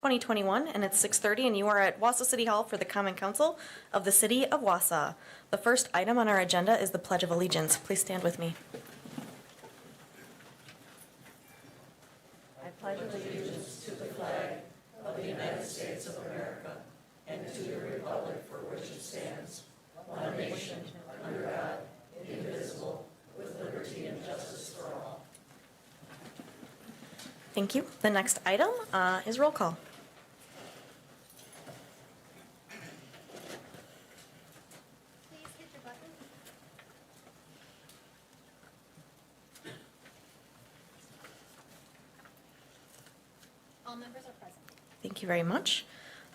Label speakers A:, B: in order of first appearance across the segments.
A: 2021, and it's 6:30, and you are at Wausau City Hall for the Common Council of the City of Wausau. The first item on our agenda is the Pledge of Allegiance. Please stand with me.
B: I pledge allegiance to the flag of the United States of America and to the republic for which it stands, one nation, under God, indivisible, with liberty and justice for all.
A: Thank you. The next item is roll call.
C: Please hit your button. All members are present.
A: Thank you very much.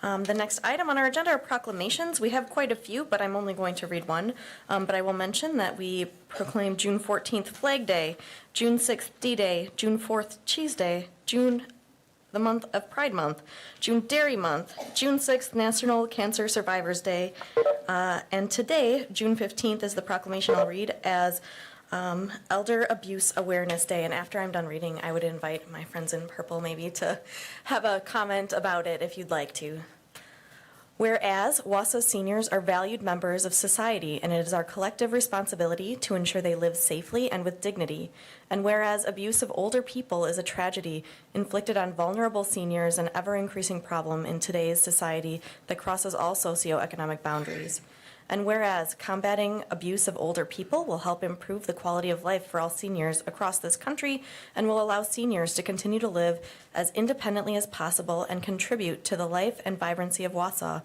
A: The next item on our agenda are proclamations. We have quite a few, but I'm only going to read one. But I will mention that we proclaim June 14th Flag Day, June 6th D-Day, June 4th Cheese Day, June, the month of Pride Month, June Dairy Month, June 6th National Cancer Survivors Day, and today, June 15th, is the proclamation I'll read as Elder Abuse Awareness Day. And after I'm done reading, I would invite my friends in purple maybe to have a comment about it if you'd like to. Whereas Wausau seniors are valued members of society, and it is our collective responsibility to ensure they live safely and with dignity. And whereas abuse of older people is a tragedy inflicted on vulnerable seniors, an ever-increasing problem in today's society that crosses all socioeconomic boundaries. And whereas combating abuse of older people will help improve the quality of life for all seniors across this country and will allow seniors to continue to live as independently as possible and contribute to the life and vibrancy of Wausau.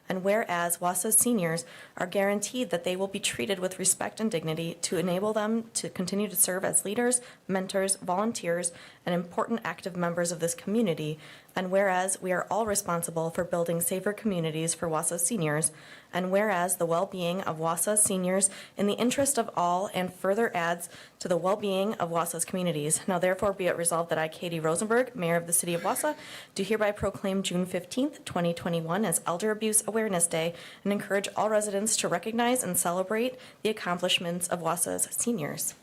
A: And whereas Wausau seniors are guaranteed that they will be treated with respect and dignity to enable them to continue to serve as leaders, mentors, volunteers, and important active members of this community. And whereas we are all responsible for building safer communities for Wausau seniors, and whereas the well-being of Wausau seniors in the interest of all and further adds to the well-being of Wausau's communities. Now therefore be it resolved that I, Katie Rosenberg, Mayor of the City of Wausau, do hereby proclaim June 15th, 2021 as Elder Abuse Awareness Day and encourage all residents to recognize and celebrate the accomplishments of Wausau's seniors.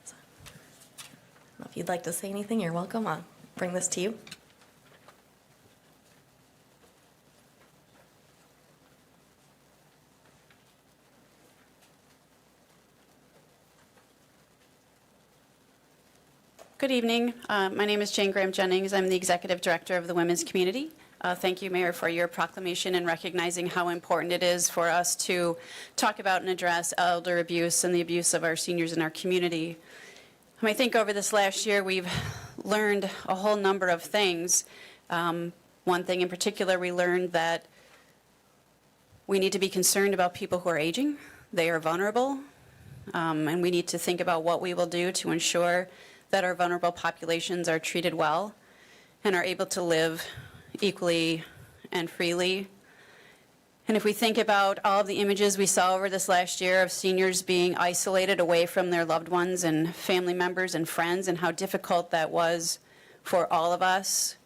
A: So, I don't know if you'd like to say anything, you're welcome. I'll bring this to you.
D: Good evening. My name is Jane Graham Jennings. I'm the Executive Director of the Women's Community. Thank you, Mayor, for your proclamation and recognizing how important it is for us to talk about and address elder abuse and the abuse of our seniors in our community. I think over this last year we've learned a whole number of things. One thing in particular, we learned that we need to be concerned about people who are aging. They are vulnerable, and we need to think about what we will do to ensure that our vulnerable populations are treated well and are able to live equally and freely. And if we think about all of the images we saw over this last year of seniors being isolated away from their loved ones and family members and friends, and how difficult that was for all of us,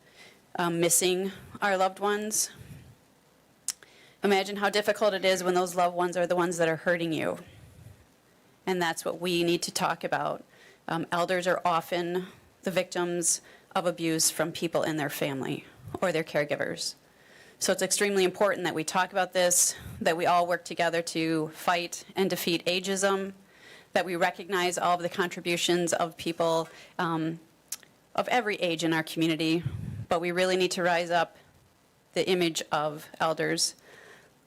D: missing our loved ones, imagine how difficult it is when those loved ones are the ones that are hurting you. And that's what we need to talk about. Elders are often the victims of abuse from people in their family or their caregivers. So it's extremely important that we talk about this, that we all work together to fight and defeat ageism, that we recognize all of the contributions of people of every age in our community, but we really need to rise up the image of elders.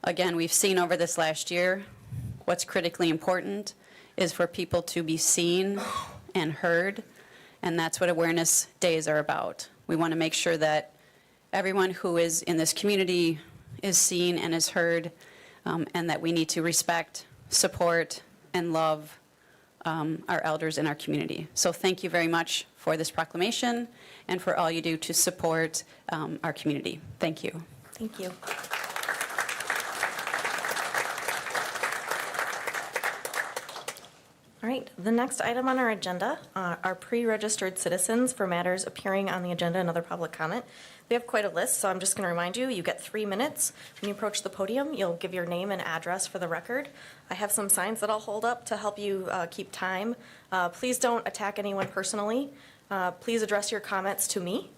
D: Again, we've seen over this last year, what's critically important is for people to be seen and heard, and that's what Awareness Days are about. We want to make sure that everyone who is in this community is seen and is heard, and that we need to respect, support, and love our elders in our community. So thank you very much for this proclamation and for all you do to support our community. Thank you.
A: Thank you. All right, the next item on our agenda are pre-registered citizens for matters appearing on the agenda and other public comment. We have quite a list, so I'm just going to remind you, you get 3 minutes. When you approach the podium, you'll give your name and address for the record. I have some signs that I'll hold up to help you keep time. Please don't attack anyone personally. Please address your comments to me.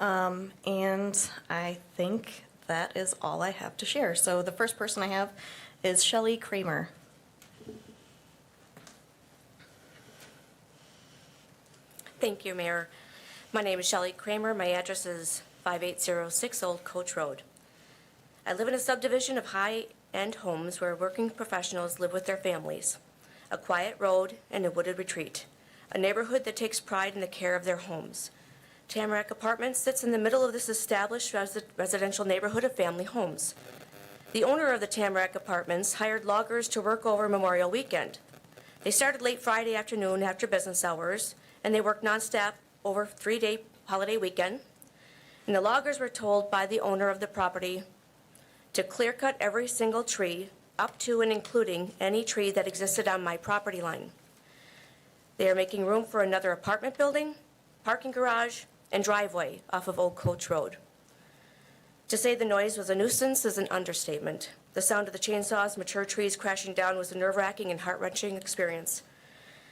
A: And I think that is all I have to share. So the first person I have is Shelley Kramer.
E: Thank you, Mayor. My name is Shelley Kramer. My address is 5806 Old Coach Road. I live in a subdivision of high-end homes where working professionals live with their families. A quiet road and a wooded retreat. A neighborhood that takes pride in the care of their homes. Tamarack Apartments sits in the middle of this established residential neighborhood of family homes. The owner of the Tamarack Apartments hired loggers to work over Memorial Weekend. They started late Friday afternoon after business hours, and they worked nonstop over a 3-day holiday weekend. And the loggers were told by the owner of the property to clear cut every single tree up to and including any tree that existed on my property line. They are making room for another apartment building, parking garage, and driveway off of Old Coach Road. To say the noise was a nuisance is an understatement. The sound of the chainsaws, mature trees crashing down was a nerve-wracking and heart-wrenching experience.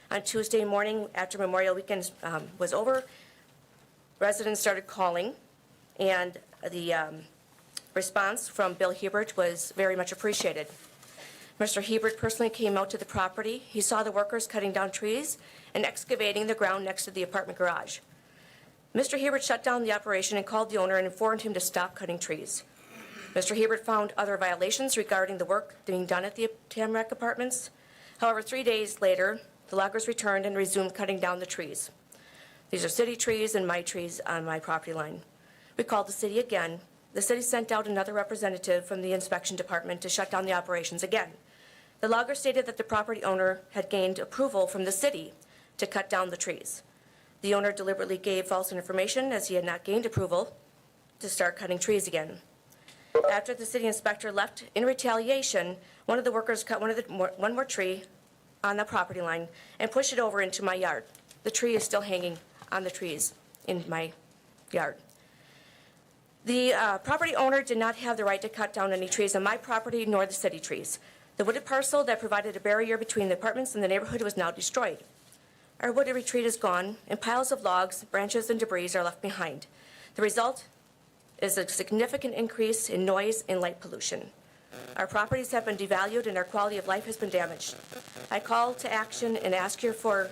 E: On Tuesday morning, after Memorial Weekend was over, residents started calling, and the response from Bill Hebert was very much appreciated. Mr. Hebert personally came out to the property. He saw the workers cutting down trees and excavating the ground next to the apartment garage. Mr. Hebert shut down the operation and called the owner and informed him to stop cutting trees. Mr. Hebert found other violations regarding the work being done at the Tamarack Apartments. However, 3 days later, the loggers returned and resumed cutting down the trees. These are city trees and my trees on my property line. We called the city again. The city sent out another representative from the inspection department to shut down the operations again. The logger stated that the property owner had gained approval from the city to cut down the trees. The owner deliberately gave false information as he had not gained approval to start cutting trees again. After the city inspector left in retaliation, one of the workers cut one more tree on the property line and pushed it over into my yard. The tree is still hanging on the trees in my yard. The property owner did not have the right to cut down any trees on my property nor the city trees. The wooded parcel that provided a barrier between the apartments and the neighborhood was now destroyed. Our wooded retreat is gone, and piles of logs, branches, and debris are left behind. The result is a significant increase in noise and light pollution. Our properties have been devalued and our quality of life has been damaged. I call to action and ask you for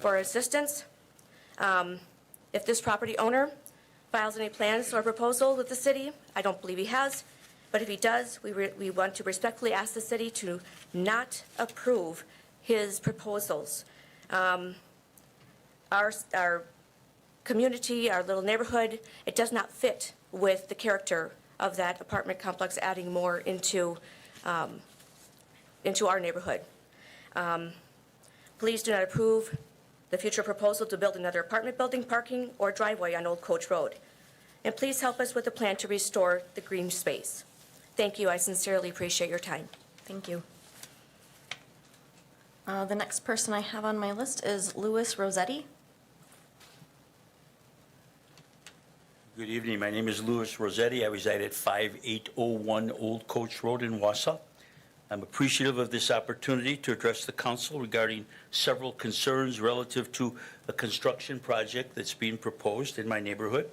E: assistance. If this property owner files any plans or proposal with the city, I don't believe he has, but if he does, we want to respectfully ask the city to not approve his proposals. Our community, our little neighborhood, it does not fit with the character of that apartment complex adding more into our neighborhood. Please do not approve the future proposal to build another apartment building, parking, or driveway on Old Coach Road. And please help us with a plan to restore the green space. Thank you. I sincerely appreciate your time.
A: Thank you. The next person I have on my list is Louis Rossetti.
F: Good evening. My name is Louis Rossetti. I reside at 5801 Old Coach Road in Wausau. I'm appreciative of this opportunity to address the council regarding several concerns relative to a construction project that's being proposed in my neighborhood.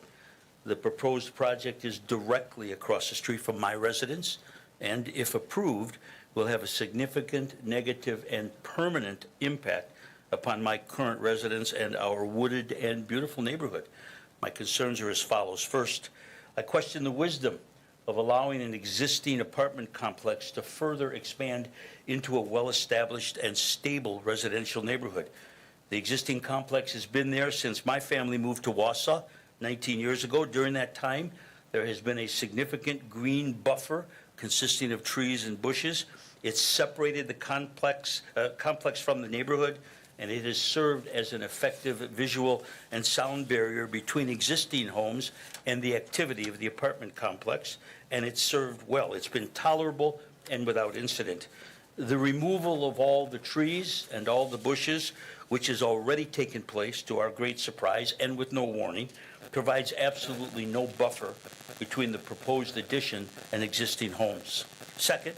F: The proposed project is directly across the street from my residence, and if approved, will have a significant negative and permanent impact upon my current residence and our wooded and beautiful neighborhood. My concerns are as follows. First, I question the wisdom of allowing an existing apartment complex to further expand into a well-established and stable residential neighborhood. The existing complex has been there since my family moved to Wausau 19 years ago. During that time, there has been a significant green buffer consisting of trees and bushes. It's separated the complex from the neighborhood, and it has served as an effective visual and sound barrier between existing homes and the activity of the apartment complex, and it's served well. It's been tolerable and without incident. The removal of all the trees and all the bushes, which has already taken place to our great surprise and with no warning, provides absolutely no buffer between the proposed addition and existing homes. Second,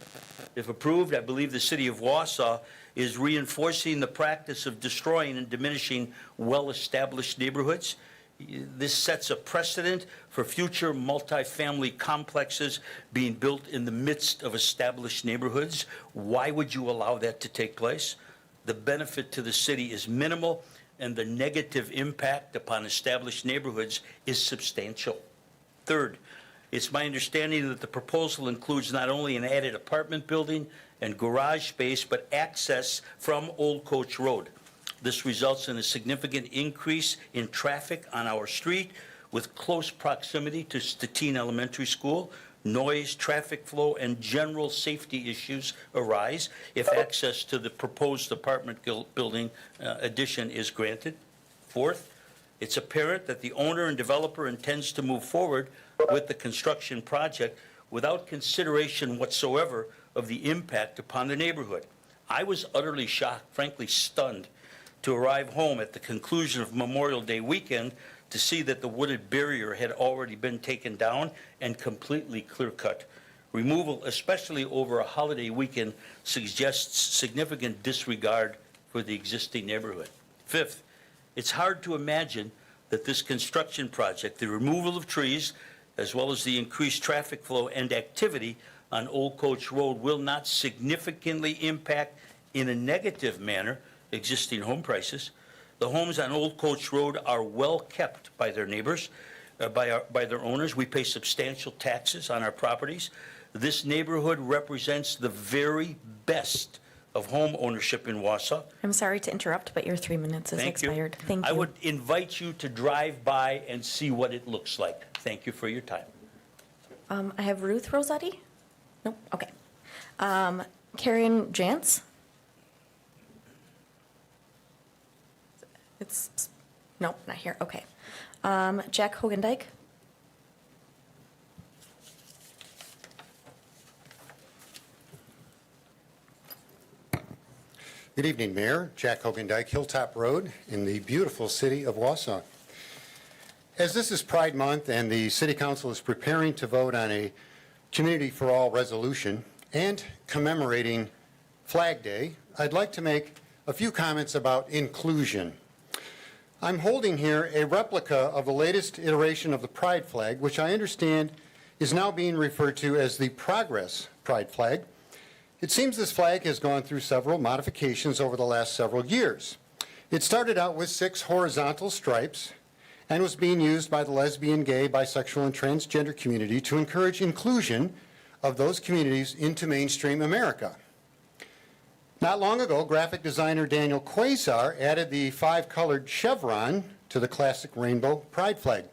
F: if approved, I believe the city of Wausau is reinforcing the practice of destroying and diminishing well-established neighborhoods. This sets a precedent for future multifamily complexes being built in the midst of established neighborhoods. Why would you allow that to take place? The benefit to the city is minimal, and the negative impact upon established neighborhoods is substantial. Third, it's my understanding that the proposal includes not only an added apartment building and garage space, but access from Old Coach Road. This results in a significant increase in traffic on our street with close proximity to Stettin Elementary School. Noise, traffic flow, and general safety issues arise if access to the proposed apartment building addition is granted. Fourth, it's apparent that the owner and developer intends to move forward with the construction project without consideration whatsoever of the impact upon the neighborhood. I was utterly shocked, frankly stunned, to arrive home at the conclusion of Memorial Day weekend to see that the wooded barrier had already been taken down and completely clear-cut. Removal, especially over a holiday weekend, suggests significant disregard for the existing neighborhood. Fifth, it's hard to imagine that this construction project, the removal of trees, as well as the increased traffic flow and activity on Old Coach Road, will not significantly impact in a negative manner existing home prices. The homes on Old Coach Road are well kept by their neighbors, by their owners. We pay substantial taxes on our properties. This neighborhood represents the very best of home ownership in Wausau.
A: I'm sorry to interrupt, but your 3 minutes is
F: Thank you.
A: expired. Thank you.
F: I would invite you to drive by and see what it looks like. Thank you for your time.
A: I have Ruth Rossetti? Nope, okay. Karen Jantz? Nope, not here, okay. Jack Hogendijk?
G: Good evening, Mayor. Jack Hogendijk, Hilltop Road in the beautiful city of Wausau. As this is Pride Month and the City Council is preparing to vote on a Community for All resolution and commemorating Flag Day, I'd like to make a few comments about inclusion. I'm holding here a replica of the latest iteration of the Pride flag, which I understand is now being referred to as the Progress Pride flag. It seems this flag has gone through several modifications over the last several years. It started out with 6 horizontal stripes and was being used by the lesbian, gay, bisexual, and transgender community to encourage inclusion of those communities into mainstream America. Not long ago, graphic designer Daniel Quasar added the 5-colored chevron to the classic rainbow pride flag.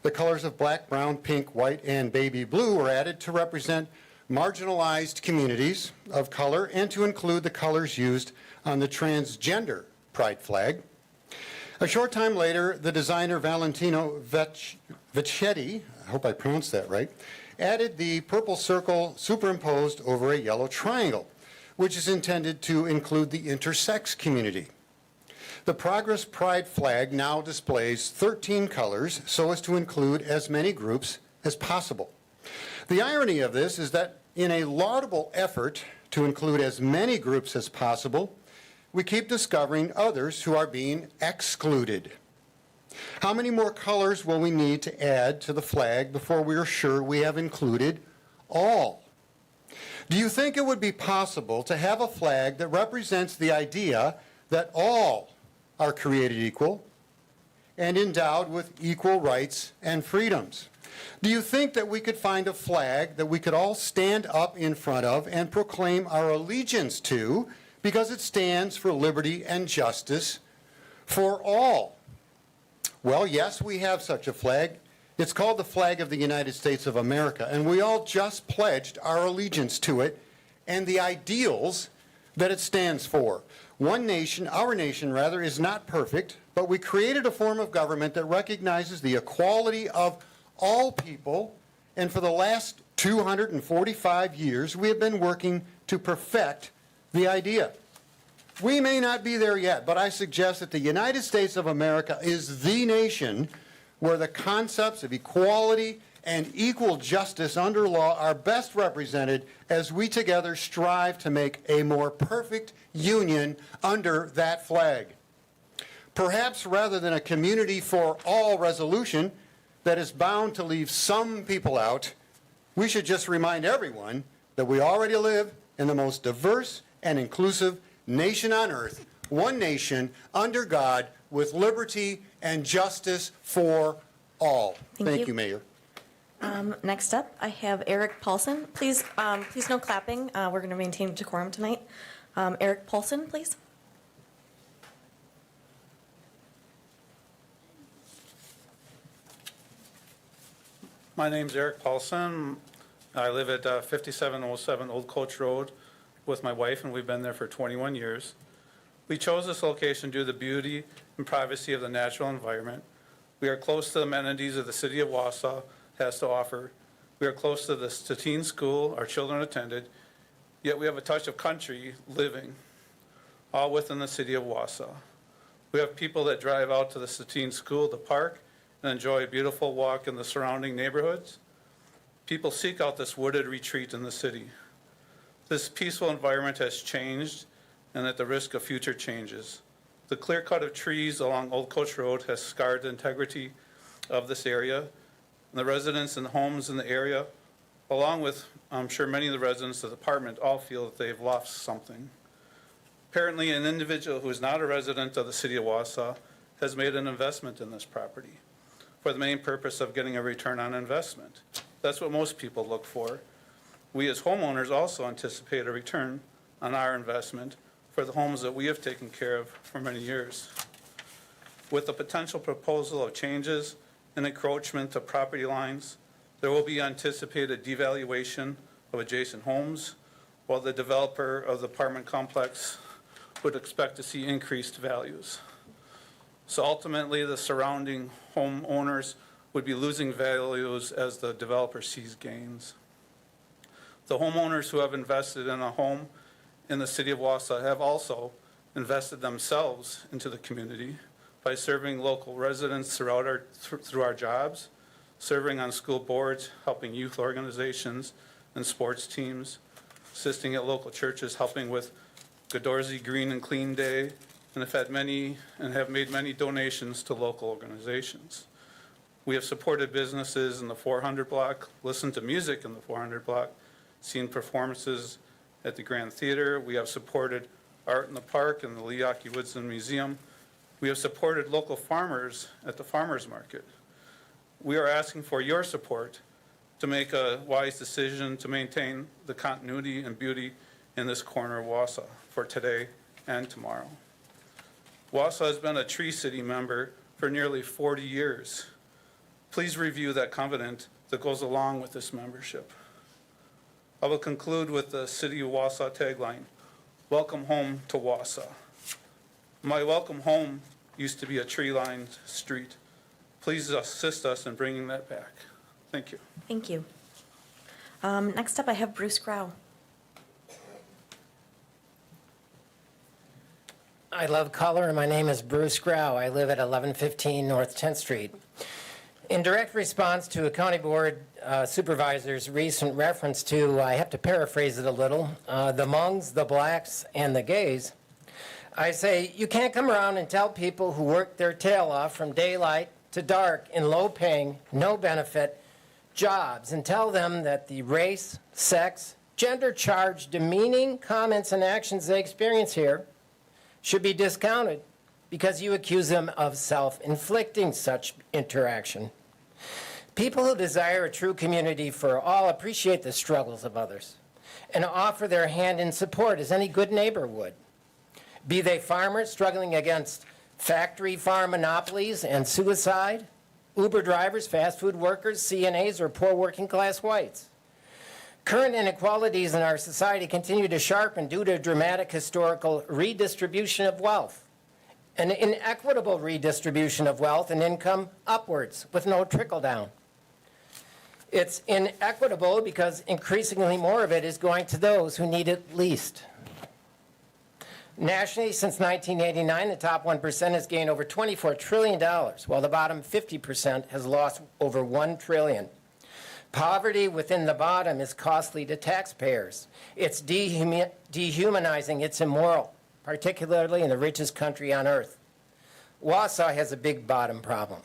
G: The colors of black, brown, pink, white, and baby blue were added to represent marginalized communities of color and to include the colors used on the transgender pride flag. A short time later, the designer Valentino Vecchetti, I hope I pronounced that right, added the purple circle superimposed over a yellow triangle, which is intended to include the intersex community. The Progress Pride flag now displays 13 colors so as to include as many groups as possible. The irony of this is that in a laudable effort to include as many groups as possible, we keep discovering others who are being excluded. How many more colors will we need to add to the flag before we are sure we have included all? Do you think it would be possible to have a flag that represents the idea that all are created equal and endowed with equal rights and freedoms? Do you think that we could find a flag that we could all stand up in front of and proclaim our allegiance to because it stands for liberty and justice for all? Well, yes, we have such a flag. It's called the flag of the United States of America, and we all just pledged our allegiance to it and the ideals that it stands for. One nation, our nation rather, is not perfect, but we created a form of government that recognizes the equality of all people, and for the last 245 years, we have been working to perfect the idea. We may not be there yet, but I suggest that the United States of America is the nation where the concepts of equality and equal justice under law are best represented as we together strive to make a more perfect union under that flag. Perhaps rather than a community for all resolution that is bound to leave some people out, we should just remind everyone that we already live in the most diverse and inclusive nation on earth, one nation under God with liberty and justice for all.
A: Thank you.
G: You, Mayor.
A: Next up, I have Eric Paulson. Please no clapping. We're going to maintain decorum tonight. Eric Paulson, please.
H: My name's Eric Paulson. I live at 5707 Old Coach Road with my wife, and we've been there for 21 years. We chose this location due to the beauty and privacy of the natural environment. We are close to the amenities of the city of Wausau has to offer. We are close to the Statine School our children attended, yet we have a touch of country living, all within the city of Wausau. We have people that drive out to the Statine School, the park, and enjoy a beautiful walk in the surrounding neighborhoods. People seek out this wooded retreat in the city. This peaceful environment has changed and at the risk of future changes. The clear cut of trees along Old Coach Road has scarred the integrity of this area. And the residents and homes in the area, along with, I'm sure, many of the residents of the apartment, all feel that they've lost something. Apparently, an individual who is not a resident of the city of Wausau has made an investment in this property for the main purpose of getting a return on investment. That's what most people look for. We as homeowners also anticipate a return on our investment for the homes that we have taken care of for many years. With the potential proposal of changes and encroachment of property lines, there will be anticipated devaluation of adjacent homes, while the developer of the apartment complex would expect to see increased values. So ultimately, the surrounding homeowners would be losing values as the developer sees gains. The homeowners who have invested in a home in the city of Wausau have also invested themselves into the community by serving local residents through our jobs, serving on school boards, helping youth organizations and sports teams, assisting at local churches, helping with Godorsey Green and Clean Day, and have made many donations to local organizations. We have supported businesses in the 400 block, listened to music in the 400 block, seen performances at the Grand Theater. We have supported art in the park and the Leoki Woodson Museum. We have supported local farmers at the farmers market. We are asking for your support to make a wise decision to maintain the continuity and beauty in this corner of Wausau for today and tomorrow. Wausau has been a Tree City member for nearly 40 years. Please review that covenant that goes along with this membership. I will conclude with the City of Wausau tagline, "Welcome home to Wausau." My welcome home used to be a tree-lined street. Please assist us in bringing that back. Thank you.
A: Thank you. Next up, I have Bruce Grau.
I: I love color, and my name is Bruce Grau. I live at 1115 North 10th Street. In direct response to a county board supervisor's recent reference to, I have to paraphrase it a little, the Hmongs, the blacks, and the gays, I say you can't come around and tell people who work their tail off from daylight to dark in low-paying, no-benefit jobs and tell them that the race, sex, gender-charged, demeaning comments and actions they experience here should be discounted because you accuse them of self-inflicting such interaction. People who desire a true community for all appreciate the struggles of others and offer their hand in support as any good neighbor would. Be they farmers struggling against factory farm monopolies and suicide, Uber drivers, fast food workers, CNAs, or poor working class whites. Current inequalities in our society continue to sharpen due to dramatic historical redistribution of wealth, an inequitable redistribution of wealth and income upwards with no trickle down. It's inequitable because increasingly more of it is going to those who need it least. Nationally, since 1989, the top 1% has gained over $24 trillion, while the bottom 50% has lost over $1 trillion. Poverty within the bottom is costly to taxpayers. It's dehumanizing, it's immoral, particularly in the richest country on earth. Wausau has a big bottom problem.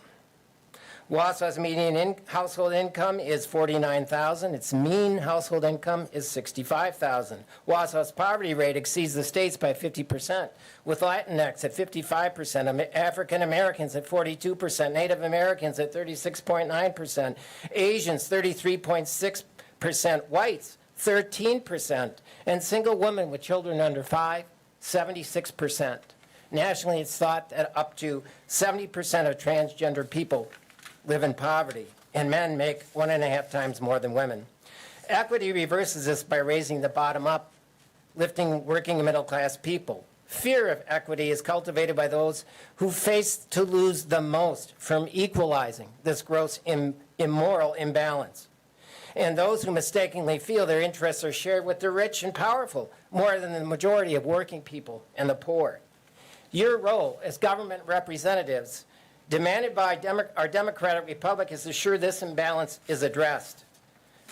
I: Wausau's median household income is $49,000. Its mean household income is $65,000. Wausau's poverty rate exceeds the state's by 50%, with Latinx at 55%, African Americans at 42%, Native Americans at 36.9%, Asians 33.6%, whites 13%, and single women with children under 5, 76%. Nationally, it's thought that up to 70% of transgender people live in poverty, and men make 1.5 times more than women. Equity reverses this by raising the bottom up, lifting working and middle-class people. Fear of equity is cultivated by those who face to lose the most from equalizing this gross immoral imbalance, and those who mistakenly feel their interests are shared with the rich and powerful more than the majority of working people and the poor. Your role as government representatives demanded by our democratic republic is to ensure this imbalance is addressed.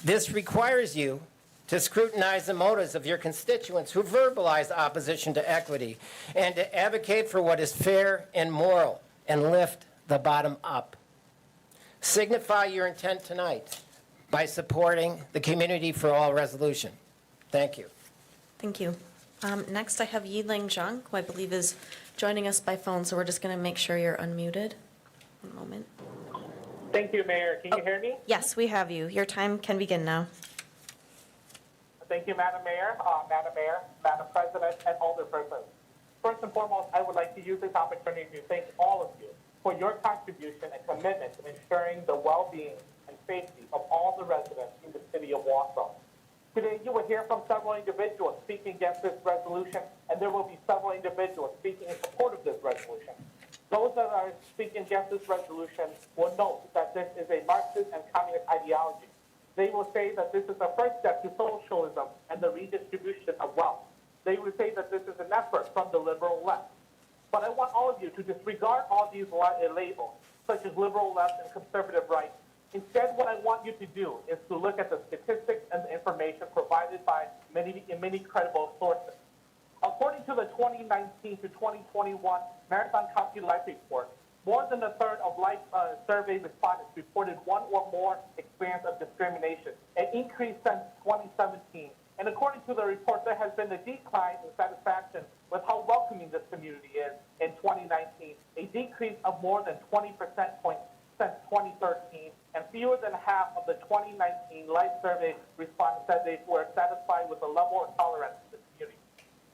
I: This requires you to scrutinize the motives of your constituents who verbalize opposition to equity and to advocate for what is fair and moral and lift the bottom up. Signify your intent tonight by supporting the Community for All resolution. Thank you.
A: Thank you. Next, I have Yiling Zhang, who I believe is joining us by phone, so we're just going to make sure you're unmuted. One moment.
J: Thank you, Mayor. Can you hear me?
A: Yes, we have you. Your time can begin now.
J: Thank you, Madam Mayor, Madam President, and Alderpersons. First and foremost, I would like to use this opportunity to thank all of you for your contribution and commitment to ensuring the well-being and safety of all the residents in the city of Wausau. Today, you will hear from several individuals speaking against this resolution, and there will be several individuals speaking in support of this resolution. Those that are speaking against this resolution will note that this is a Marxist and communist ideology. They will say that this is the first step to socialism and the redistribution of wealth. They will say that this is an effort from the liberal left. But I want all of you to disregard all these labels, such as liberal left and conservative right. Instead, what I want you to do is to look at the statistics and the information provided by many credible sources. According to the 2019 to 2021 Marathon County Life Report, more than a third of life survey respondents reported one or more experience of discrimination, an increase since 2017. And according to the report, there has been a decline in satisfaction with how welcoming this community is in 2019, a decrease of more than 20% points since 2013, and fewer than half of the 2019 life survey respondents said they were satisfied with the level of tolerance in the community.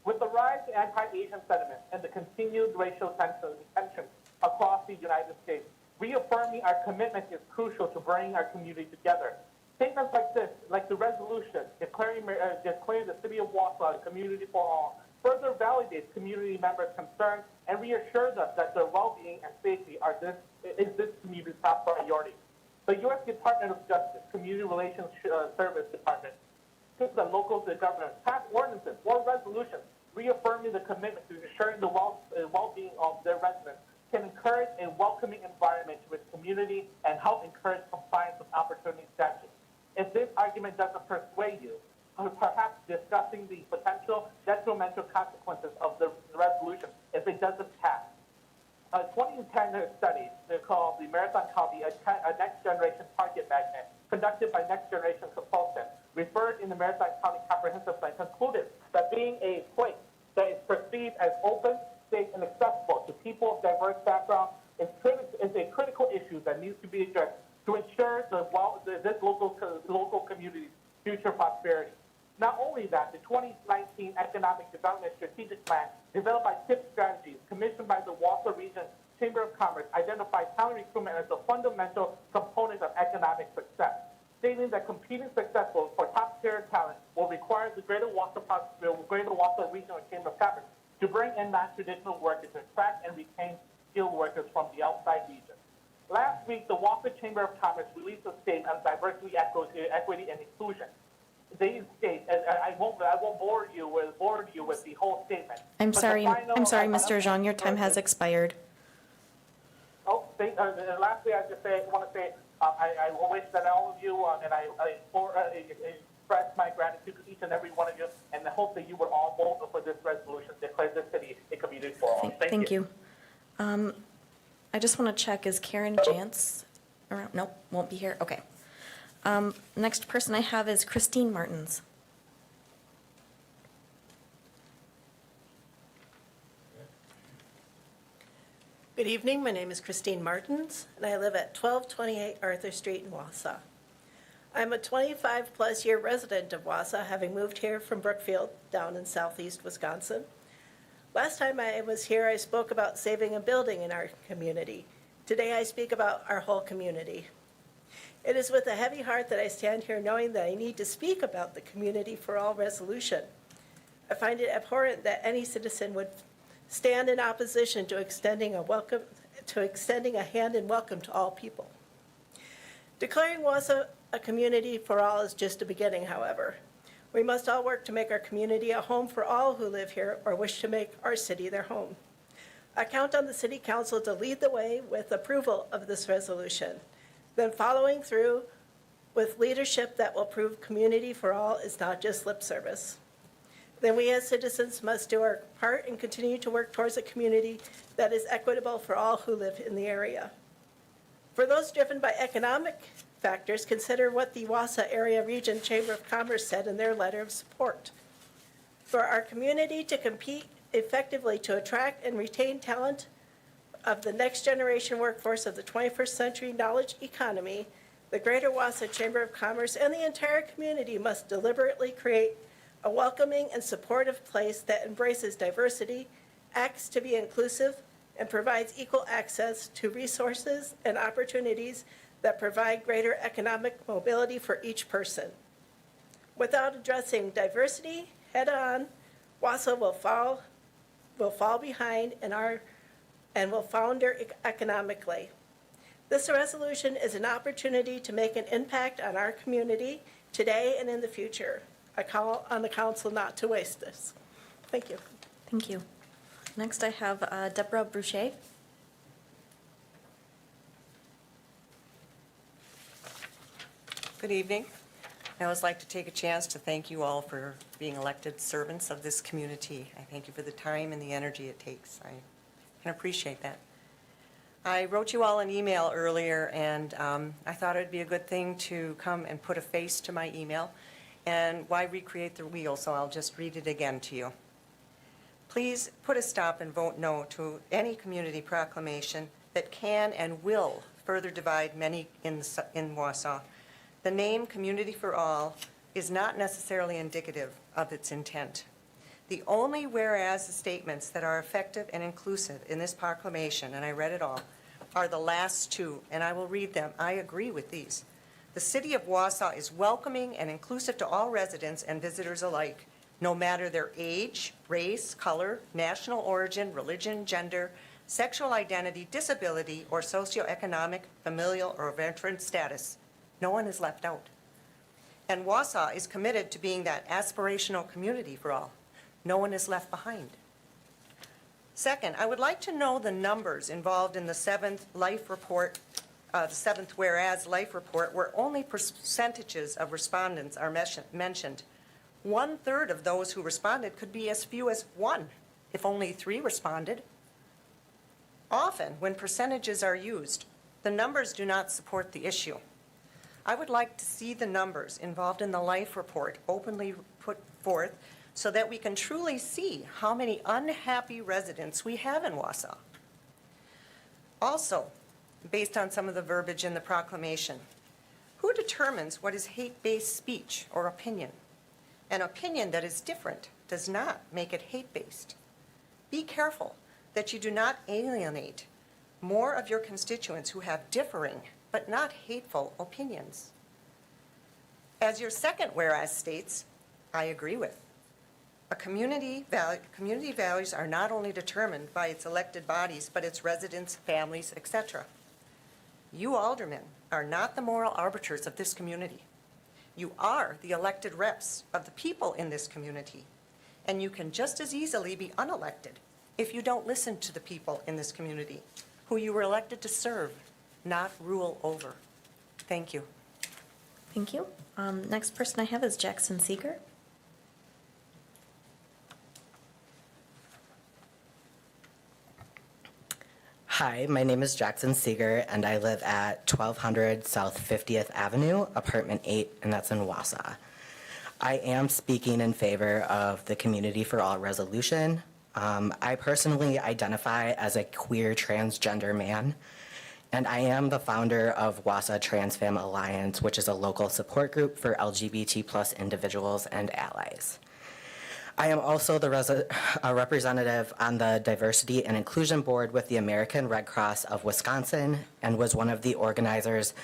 J: With the rise in anti-Asian sentiment and the continued racial tensions across the United States, reaffirming our commitment is crucial to bringing our community together. Statements like this, like the resolution declaring the city of Wausau a community for all, further validates community members' concerns and reassures us that their well-being and safety is this community's top priority. The U.S. Department of Justice Community Relations Service Department, to the local government, passed ordinances or resolutions reaffirming the commitment to ensuring the well-being of their residents can encourage a welcoming environment to its community and help encourage compliance with opportunity statutes. If this argument doesn't persuade you, perhaps discussing the potential detrimental consequences of the resolution if it doesn't pass. A 2010 study called the Marathon County, a Next Generation Target Magnet, conducted by Next Generation Consultants, referred in the Marathon County Comprehensive Plan, concluded that being a place that is perceived as open, safe, and accessible to people of diverse backgrounds is a critical issue that needs to be addressed to ensure this local community's future prosperity. Not only that, the 2019 Economic Development Strategic Plan, developed by TIP Strategies, commissioned by the Wausau Region Chamber of Commerce, identified talent recruitment as a fundamental component of economic success, stating that competing successful for top-tier talent will require the Greater Wausau Regional Chamber of Commerce to bring in non-traditional workers to attract and retain skilled workers from the outside region. Last week, the Wausau Chamber of Commerce released a statement on diversity, equity, and inclusion. They state, and I won't bore you with the whole statement.
A: I'm sorry, Mr. Zhang, your time has expired.
J: Oh, lastly, I want to say, I wish that all of you, and I express my gratitude to each and every one of you, and I hope that you would all vote for this resolution, declare this city a community for all. Thank you.
A: I just want to check, is Karen Jantz around? Nope, won't be here. Okay. Next person I have is Christine Martins.
B: Good evening, my name is Christine Martins, and I live at 1228 Arthur Street in Wausau. I'm a 25-plus year resident of Wausau, having moved here from Brookfield down in southeast Wisconsin. Last time I was here, I spoke about saving a building in our community. Today, I speak about our whole community. It is with a heavy heart that I stand here knowing that I need to speak about the Community for All resolution. I find it abhorrent that any citizen would stand in opposition to extending a hand in welcome to all people. Declaring Wausau a community for all is just a beginning, however. We must all work to make our community a home for all who live here or wish to make our city their home. I count on the City Council to lead the way with approval of this resolution, then following through with leadership that will prove community for all is not just lip service. Then we as citizens must do our part and continue to work towards a community that is equitable for all who live in the area. For those driven by economic factors, consider what the Wausau Area Region Chamber of Commerce said in their letter of support. For our community to compete effectively to attract and retain talent of the next generation workforce of the 21st century knowledge economy, the Greater Wausau Chamber of Commerce and the entire community must deliberately create a welcoming and supportive place that embraces diversity, acts to be inclusive, and provides equal access to resources and opportunities that provide greater economic mobility for each person. Without addressing diversity head-on, Wausau will fall behind and will founder economically. This resolution is an opportunity to make an impact on our community today and in the future. I call on the council not to waste this. Thank you.
A: Thank you. Next, I have Deborah Boucher.
K: Good evening. I always like to take a chance to thank you all for being elected servants of this community. I thank you for the time and the energy it takes. I can appreciate that. I wrote you all an email earlier, and I thought it would be a good thing to come and put a face to my email. And why recreate the wheel? So I'll just read it again to you. Please put a stop and vote no to any community proclamation that can and will further divide many in Wausau. The name Community for All is not necessarily indicative of its intent. The only whereas statements that are effective and inclusive in this proclamation, and I read it all, are the last two, and I will read them. I agree with these. The City of Wausau is welcoming and inclusive to all residents and visitors alike, no matter their age, race, color, national origin, religion, gender, sexual identity, disability, or socioeconomic, familial, or veteran status. No one is left out. And Wausau is committed to being that aspirational community for all. No one is left behind. Second, I would like to know the numbers involved in the seventh life report, the seventh whereas life report, where only percentages of respondents are mentioned. 1/3 of those who responded could be as few as 1, if only 3 responded. Often, when percentages are used, the numbers do not support the issue. I would like to see the numbers involved in the life report openly put forth so that we can truly see how many unhappy residents we have in Wausau. Also, based on some of the verbiage in the proclamation, who determines what is hate-based speech or opinion? An opinion that is different does not make it hate-based. Be careful that you do not alienate more of your constituents who have differing but not hateful opinions. As your second whereas states, I agree with. Community values are not only determined by its elected bodies, but its residents, families, etc. You aldermen are not the moral arbiters of this community. You are the elected reps of the people in this community, and you can just as easily be unelected if you don't listen to the people in this community who you were elected to serve, not rule over. Thank you.
A: Thank you. Next person I have is Jackson Seeger.
L: Hi, my name is Jackson Seeger, and I live at 1200 South 50th Avenue, apartment 8, and that's in Wausau. I am speaking in favor of the Community for All resolution. I personally identify as a queer transgender man, and I am the founder of Wausau Trans Fam Alliance, which is a local support group for LGBT+ individuals and allies. I am also a representative on the Diversity and Inclusion Board with the American Red Cross of Wisconsin and was one of the organizers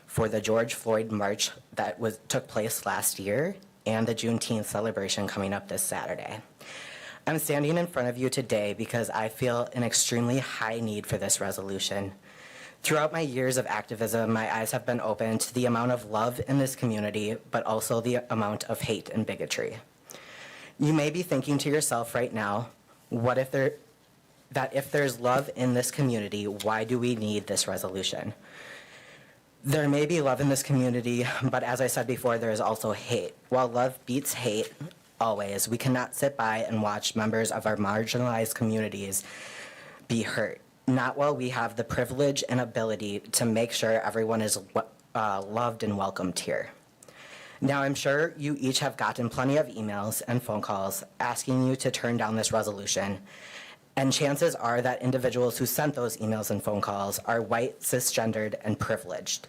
L: for the George Floyd March that took place last year and the Juneteenth celebration coming up this Saturday. I'm standing in front of you today because I feel an extremely high need for this resolution. Throughout my years of activism, my eyes have been open to the amount of love in this community, but also the amount of hate and bigotry. You may be thinking to yourself right now, if there's love in this community, why do we need this resolution? There may be love in this community, but as I said before, there is also hate. While love beats hate, always, we cannot sit by and watch members of our marginalized communities be hurt. Not while we have the privilege and ability to make sure everyone is loved and welcomed here. Now, I'm sure you each have gotten plenty of emails and phone calls asking you to turn down this resolution, and chances are that individuals who sent those emails and phone calls are white, cisgendered, and privileged.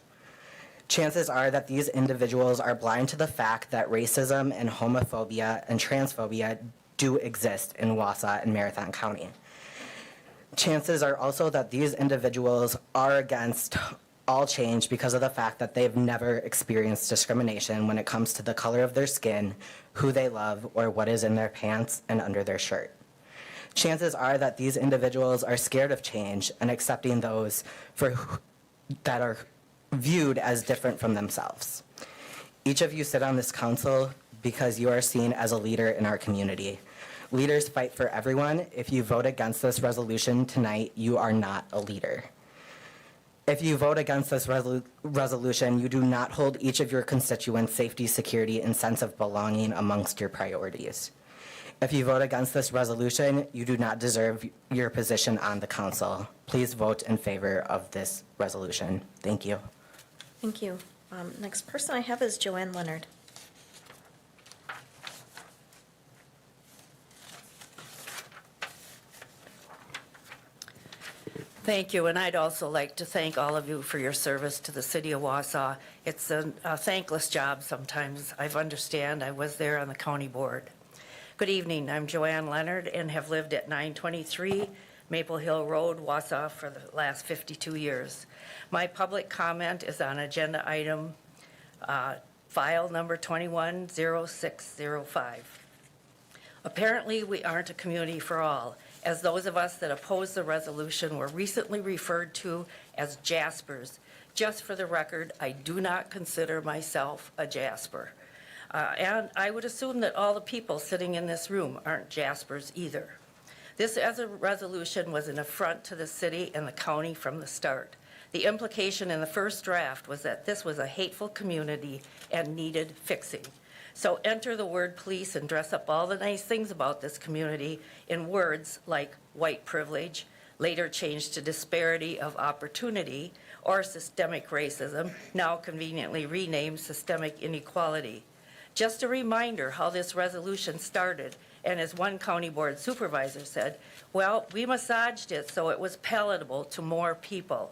L: Chances are that these individuals are blind to the fact that racism and homophobia and transphobia do exist in Wausau and Marathon County. Chances are also that these individuals are against all change because of the fact that they've never experienced discrimination when it comes to the color of their skin, who they love, or what is in their pants and under their shirt. Chances are that these individuals are scared of change and accepting those that are viewed as different from themselves. Each of you sit on this council because you are seen as a leader in our community. Leaders fight for everyone. If you vote against this resolution tonight, you are not a leader. If you vote against this resolution, you do not hold each of your constituents' safety, security, and sense of belonging amongst your priorities. If you vote against this resolution, you do not deserve your position on the council. Please vote in favor of this resolution. Thank you.
A: Thank you. Next person I have is Joanne Leonard.
B: Thank you, and I'd also like to thank all of you for your service to the city of Wausau. It's a thankless job sometimes. I understand. I was there on the county board. Good evening. I'm Joanne Leonard and have lived at 923 Maple Hill Road, Wausau, for the last 52 years. My public comment is on agenda item file number 210605. Apparently, we aren't a community for all, as those of us that oppose the resolution were recently referred to as Jaspers. Just for the record, I do not consider myself a Jasper. And I would assume that all the people sitting in this room aren't Jaspers either. This as a resolution was an affront to the city and the county from the start. The implication in the first draft was that this was a hateful community and needed fixing. So enter the word police and dress up all the nice things about this community in words like white privilege, later changed to disparity of opportunity, or systemic racism, now conveniently renamed systemic inequality. Just a reminder how this resolution started, and as one county board supervisor said, well, we massaged it so it was palatable to more people.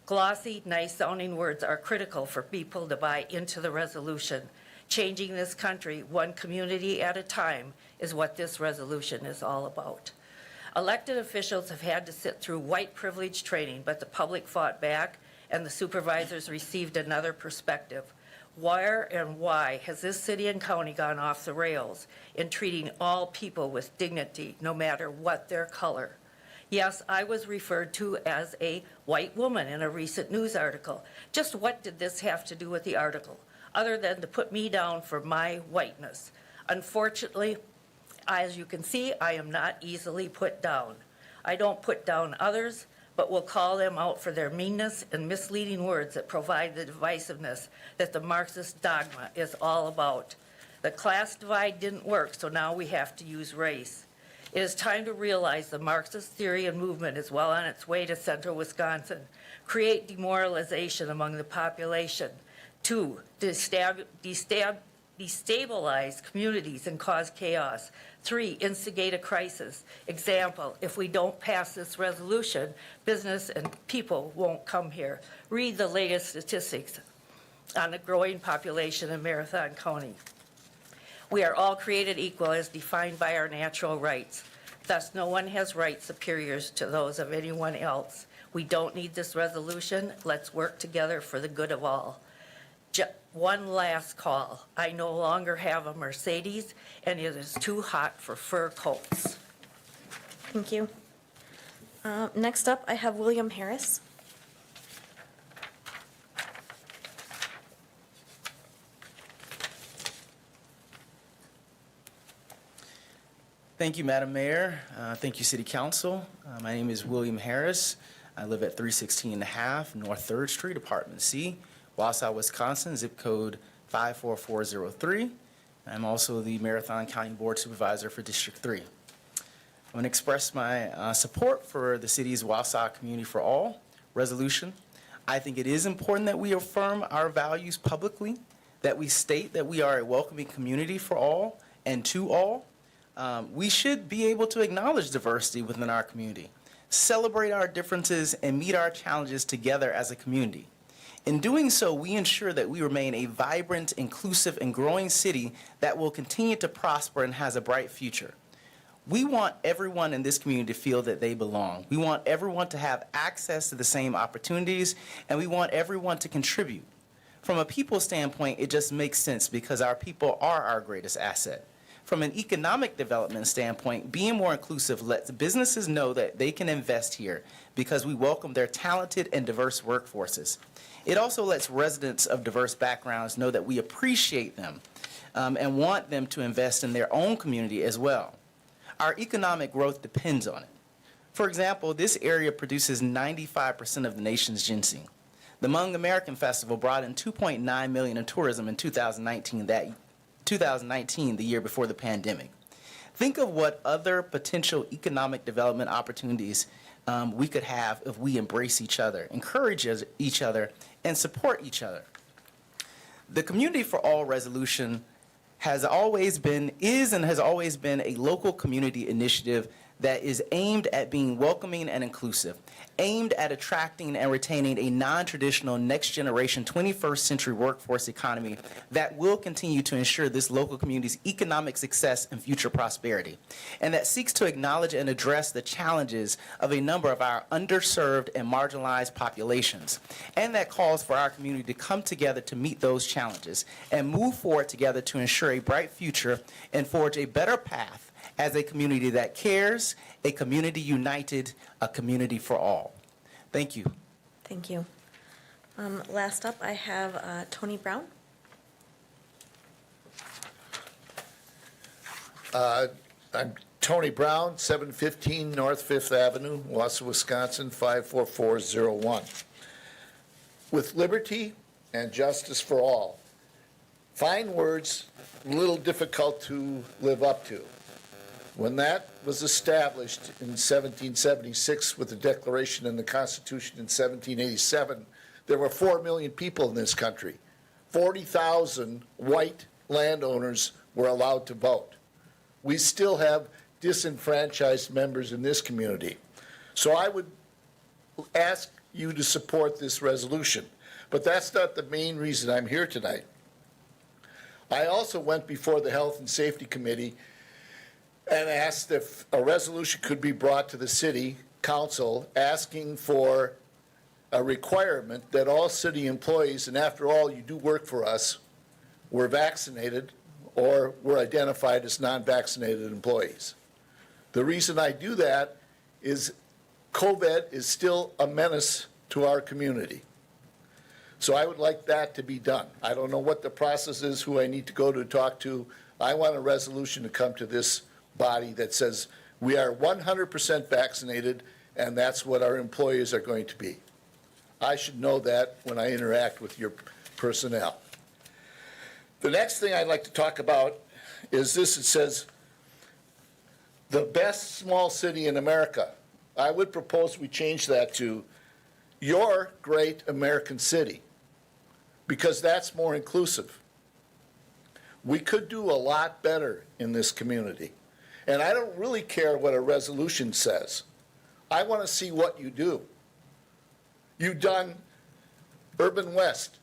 B: Glossy, nice-sounding words are critical for people to buy into the resolution. Changing this country one community at a time is what this resolution is all about. Elected officials have had to sit through white privilege training, but the public fought back and the supervisors received another perspective. Where and why has this city and county gone off the rails in treating all people with dignity, no matter what their color? Yes, I was referred to as a white woman in a recent news article. Just what did this have to do with the article, other than to put me down for my whiteness? Unfortunately, as you can see, I am not easily put down. I don't put down others, but will call them out for their meanness and misleading words that provide the divisiveness that the Marxist dogma is all about. The class divide didn't work, so now we have to use race. It is time to realize the Marxist theory and movement is well on its way to central Wisconsin. Create demoralization among the population. 2, destabilize communities and cause chaos. 3, instigate a crisis. Example, if we don't pass this resolution, business and people won't come here. Read the latest statistics on the growing population in Marathon County. We are all created equal as defined by our natural rights. Thus, no one has rights superior to those of anyone else. We don't need this resolution. Let's work together for the good of all. One last call. I no longer have a Mercedes, and it is too hot for fur coats.
A: Thank you. Next up, I have William Harris.
M: Thank you, Madam Mayor. Thank you, City Council. My name is William Harris. I live at 316 and a half North 3rd Street, Apartment C, Wausau, Wisconsin, zip code 54403. I'm also the Marathon County Board Supervisor for District 3. I'm going to express my support for the city's Wausau Community for All resolution. I think it is important that we affirm our values publicly, that we state that we are a welcoming community for all and to all. We should be able to acknowledge diversity within our community, celebrate our differences, and meet our challenges together as a community. In doing so, we ensure that we remain a vibrant, inclusive, and growing city that will continue to prosper and has a bright future. We want everyone in this community to feel that they belong. We want everyone to have access to the same opportunities, and we want everyone to contribute. From a people standpoint, it just makes sense because our people are our greatest asset. From an economic development standpoint, being more inclusive lets businesses know that they can invest here because we welcome their talented and diverse workforces. It also lets residents of diverse backgrounds know that we appreciate them and want them to invest in their own community as well. Our economic growth depends on it. For example, this area produces 95% of the nation's ginseng. The Hmong American Festival brought in $2.9 million in tourism in 2019, the year before the pandemic. Think of what other potential economic development opportunities we could have if we embrace each other, encourage each other, and support each other. The Community for All resolution has always been a local community initiative that is aimed at being welcoming and inclusive, aimed at attracting and retaining a non-traditional next-generation 21st century workforce economy that will continue to ensure this local community's economic success and future prosperity, and that seeks to acknowledge and address the challenges of a number of our underserved and marginalized populations, and that calls for our community to come together to meet those challenges and move forward together to ensure a bright future and forge a better path as a community that cares, a community united, a community for all. Thank you.
A: Thank you. Last up, I have Tony Brown.
N: I'm Tony Brown, 715 North Fifth Avenue, Wausau, Wisconsin, 54401. With liberty and justice for all, fine words, a little difficult to live up to. When that was established in 1776 with the Declaration and the Constitution in 1787, there were 4 million people in this country. 40,000 white landowners were allowed to vote. We still have disenfranchised members in this community. So I would ask you to support this resolution. But that's not the main reason I'm here tonight. I also went before the Health and Safety Committee and asked if a resolution could be brought to the city council asking for a requirement that all city employees, and after all, you do work for us, were vaccinated or were identified as non-vaccinated employees. The reason I do that is COVID is still a menace to our community. So I would like that to be done. I don't know what the process is, who I need to go to talk to. I want a resolution to come to this body that says we are 100% vaccinated and that's what our employees are going to be. I should know that when I interact with your personnel. The next thing I'd like to talk about is this. It says, the best small city in America. I would propose we change that to your great American city, because that's more inclusive. We could do a lot better in this community. And I don't really care what a resolution says. I want to see what you do. You've done Urban West,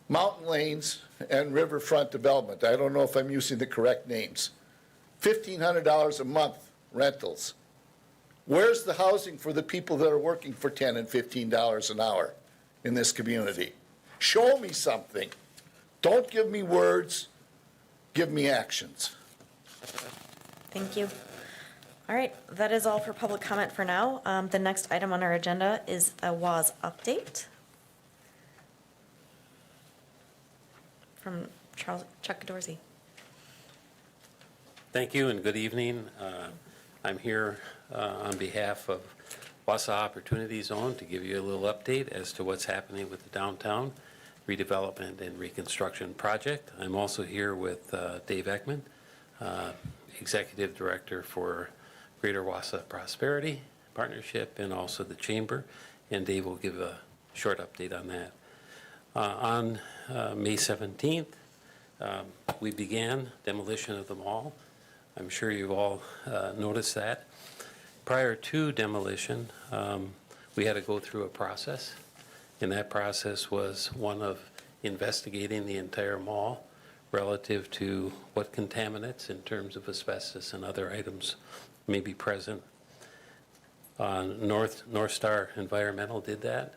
N: Mountain Lanes, and Riverfront Development. I don't know if I'm using the correct names. $1,500 a month rentals. Where's the housing for the people that are working for $10 and $15 an hour in this community? Show me something. Don't give me words, give me actions.
A: Thank you. All right, that is all for public comment for now. The next item on our agenda is a WAS update from Chuck Dorsey.
O: Thank you and good evening. I'm here on behalf of Wausau Opportunity Zone to give you a little update as to what's happening with the downtown redevelopment and reconstruction project. I'm also here with Dave Ekman, Executive Director for Greater Wausau Prosperity Partnership and also the Chamber, and Dave will give a short update on that. On May 17th, we began demolition of the mall. I'm sure you've all noticed that. Prior to demolition, we had to go through a process, and that process was one of investigating the entire mall relative to what contaminants in terms of asbestos and other items may be present. North Star Environmental did that.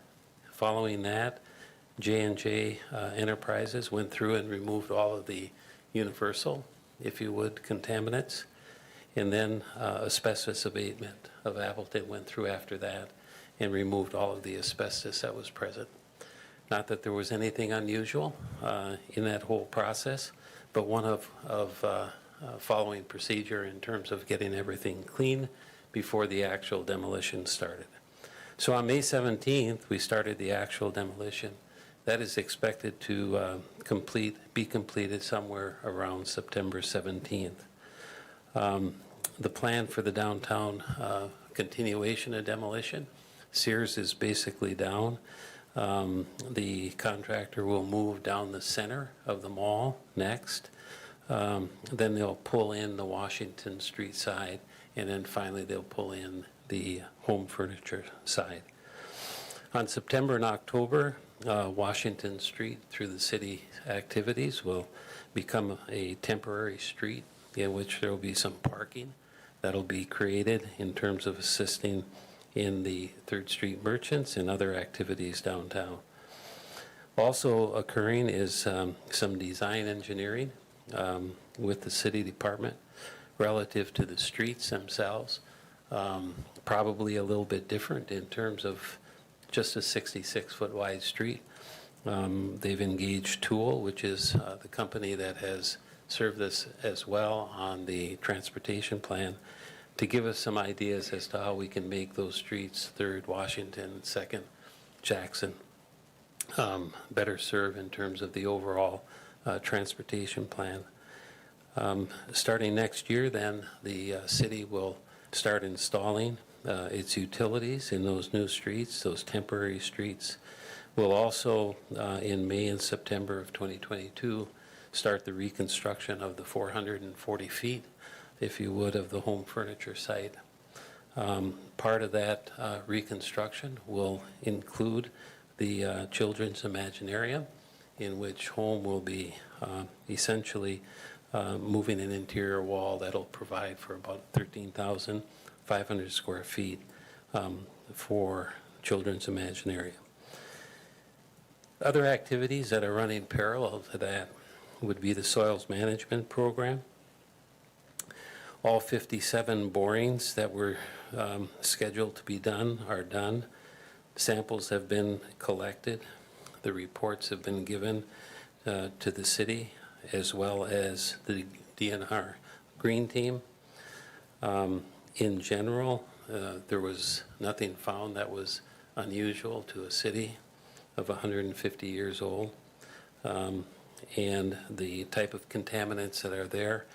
O: Following that, J&J Enterprises went through and removed all of the universal, if you would, contaminants. And then asbestos abatement of Appleton went through after that and removed all of the asbestos that was present. Not that there was anything unusual in that whole process, but one of following procedure in terms of getting everything clean before the actual demolition started. So on May 17th, we started the actual demolition. That is expected to be completed somewhere around September 17th. The plan for the downtown continuation of demolition, Sears is basically down. The contractor will move down the center of the mall next. Then they'll pull in the Washington Street side, and then finally they'll pull in the home furniture side. On September and October, Washington Street, through the city activities, will become a temporary street in which there will be some parking that'll be created in terms of assisting in the 3rd Street merchants and other activities downtown. Also occurring is some design engineering with the city department relative to the streets themselves. Probably a little bit different in terms of just a 66-foot wide street. They've engaged Tool, which is the company that has served us as well on the transportation plan, to give us some ideas as to how we can make those streets, 3rd Washington, 2nd Jackson, better serve in terms of the overall transportation plan. Starting next year, then, the city will start installing its utilities in those new streets, those temporary streets. We'll also, in May and September of 2022, start the reconstruction of the 440 feet, if you would, of the home furniture site. Part of that reconstruction will include the Children's Imaginarium, in which home will be essentially moving an interior wall that'll provide for about 13,500 square feet for Children's Imaginarium. Other activities that are running parallel to that would be the soils management program. All 57 borings that were scheduled to be done are done. Samples have been collected. The reports have been given to the city as well as the DNR Green Team. In general, there was nothing found that was unusual to a city of 150 years old. And the type of contaminants that are there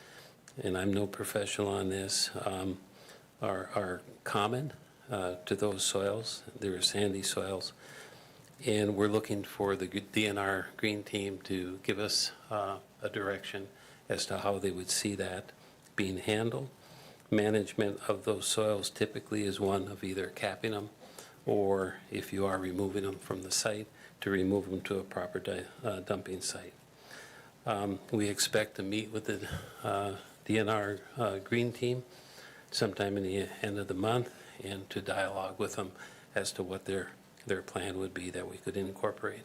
O: and I'm no professional on this, are common to those soils. They're sandy soils. And we're looking for the DNR Green Team to give us a direction as to how they would see that being handled. Management of those soils typically is one of either capping them, or if you are removing them from the site, to remove them to a proper dumping site. We expect to meet with the DNR Green Team sometime in the end of the month and to dialogue with them as to what their plan would be that we could incorporate.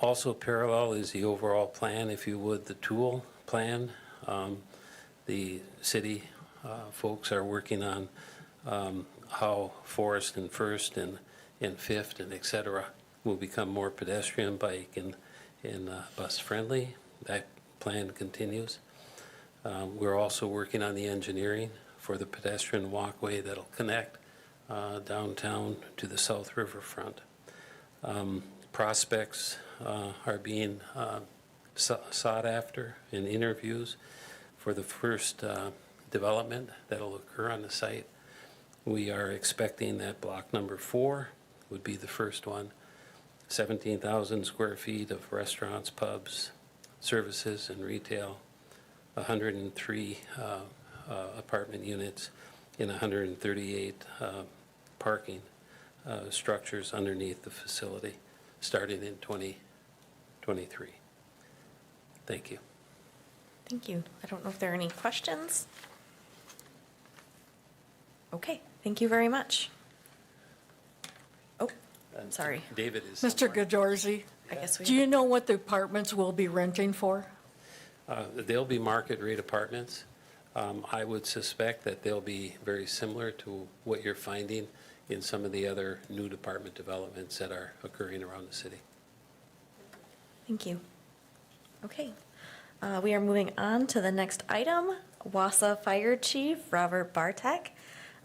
O: Also parallel is the overall plan, if you would, the tool plan. The city folks are working on how Forest and First and Fifth and et cetera will become more pedestrian, bike, and bus friendly. That plan continues. We're also working on the engineering for the pedestrian walkway that'll connect downtown to the South Riverfront. Prospects are being sought after in interviews for the first development that'll occur on the site. We are expecting that block number 4 would be the first one. 17,000 square feet of restaurants, pubs, services, and retail, 103 apartment units, and 138 parking structures underneath the facility, starting in 2023. Thank you.
A: Thank you. I don't know if there are any questions. Okay, thank you very much. Oh, sorry.
O: David is.
B: Mr. Gadorzi,
A: I guess we.
B: do you know what the apartments will be renting for?
O: They'll be market rate apartments. I would suspect that they'll be very similar to what you're finding in some of the other new department developments that are occurring around the city.
A: Thank you. Okay. We are moving on to the next item, Wausau Fire Chief Robert Bartek.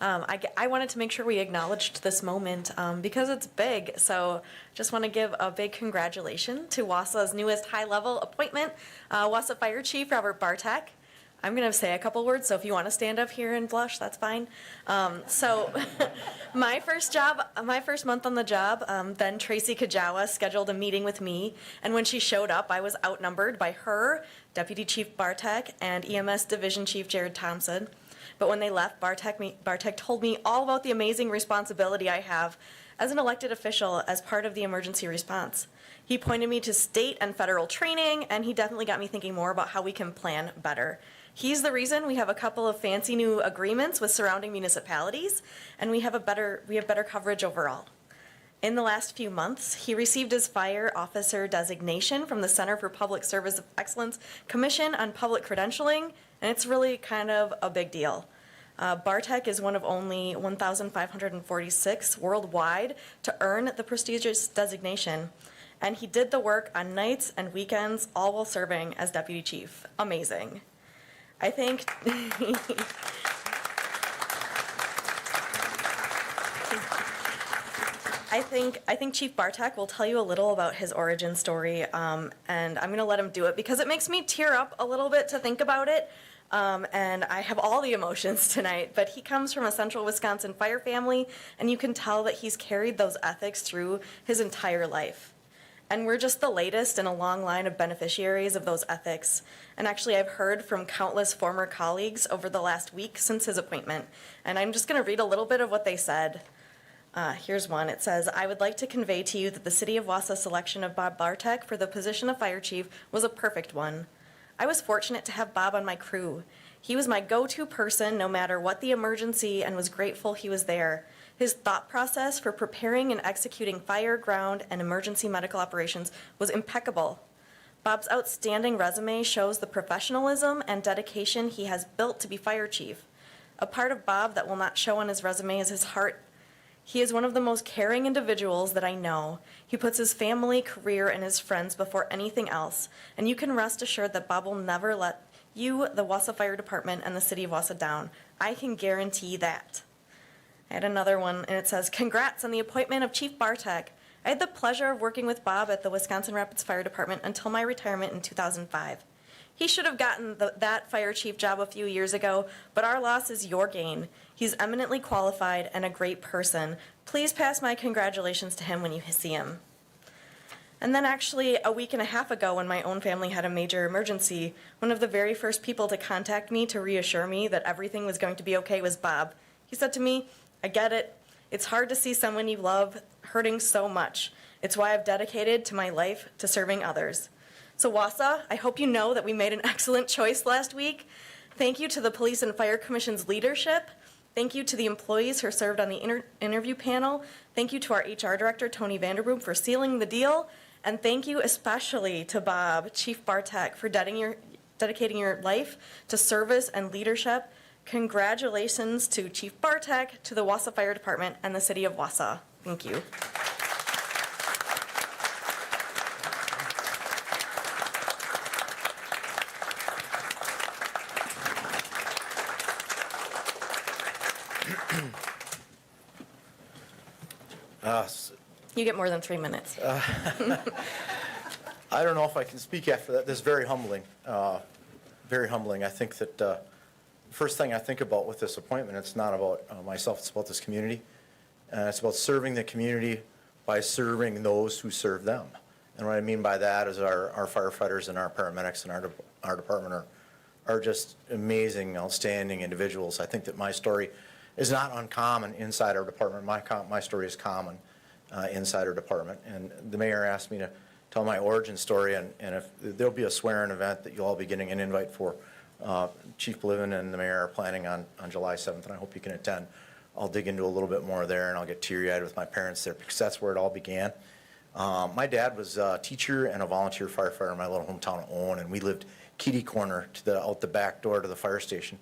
A: I wanted to make sure we acknowledged this moment because it's big. So just want to give a big congratulations to Wausau's newest high-level appointment, Wausau Fire Chief Robert Bartek. I'm going to say a couple words, so if you want to stand up here and blush, that's fine. So my first month on the job, then Tracy Kajawa scheduled a meeting with me, and when she showed up, I was outnumbered by her, Deputy Chief Bartek, and EMS Division Chief Jared Thompson. But when they left, Bartek told me all about the amazing responsibility I have as an elected official as part of the emergency response. He pointed me to state and federal training, and he definitely got me thinking more about how we can plan better. He's the reason we have a couple of fancy new agreements with surrounding municipalities, and we have better coverage overall. In the last few months, he received his fire officer designation from the Center for Public Service Excellence Commission on Public Credentialing, and it's really kind of a big deal. Bartek is one of only 1,546 worldwide to earn the prestigious designation, and he did the work on nights and weekends, all while serving as deputy chief. Amazing. I think I think Chief Bartek will tell you a little about his origin story, and I'm going to let him do it because it makes me tear up a little bit to think about it, and I have all the emotions tonight. But he comes from a central Wisconsin fire family, and you can tell that he's carried those ethics through his entire life. And we're just the latest in a long line of beneficiaries of those ethics. And actually, I've heard from countless former colleagues over the last week since his appointment. And I'm just going to read a little bit of what they said. Here's one. It says, I would like to convey to you that the City of Wausau selection of Bob Bartek for the position of fire chief was a perfect one. I was fortunate to have Bob on my crew. He was my go-to person no matter what the emergency and was grateful he was there. His thought process for preparing and executing fire, ground, and emergency medical operations was impeccable. Bob's outstanding resume shows the professionalism and dedication he has built to be fire chief. A part of Bob that will not show on his resume is his heart. He is one of the most caring individuals that I know. He puts his family, career, and his friends before anything else, and you can rest assured that Bob will never let you, the Wausau Fire Department, and the City of Wausau down. I can guarantee that. I had another one, and it says, congrats on the appointment of Chief Bartek. I had the pleasure of working with Bob at the Wisconsin Rapids Fire Department until my retirement in 2005. He should have gotten that fire chief job a few years ago, but our loss is your gain. He's eminently qualified and a great person. Please pass my congratulations to him when you see him. And then actually, a week and a half ago, when my own family had a major emergency, one of the very first people to contact me to reassure me that everything was going to be okay was Bob. He said to me, "I get it. It's hard to see someone you love hurting so much. It's why I've dedicated to my life to serving others." So Wausau, I hope you know that we made an excellent choice last week. Thank you to the Police and Fire Commission's leadership. Thank you to the employees who served on the interview panel. Thank you to our HR director, Tony Vanderbroom, for sealing the deal. And thank you especially to Bob, Chief Bartek, for dedicating your life to service and leadership. Congratulations to Chief Bartek, to the Wausau Fire Department, and the City of Wausau. Thank you. You get more than 3 minutes.
P: I don't know if I can speak after that. This is very humbling. Very humbling. I think that the first thing I think about with this appointment, it's not about myself, it's about this community. It's about serving the community by serving those who serve them. And what I mean by that is our firefighters and our paramedics and our department are just amazing, outstanding individuals. I think that my story is not uncommon inside our department. My story is common inside our department. And the mayor asked me to tell my origin story, and if there'll be a swearing event that you'll all be getting an invite for. Chief Bliven and the mayor are planning on July 7th, and I hope you can attend. I'll dig into a little bit more there, and I'll get teary-eyed with my parents there, because that's where it all began. My dad was a teacher and a volunteer firefighter in my little hometown of Owen, and we lived kitty corner to out the back door to the fire station.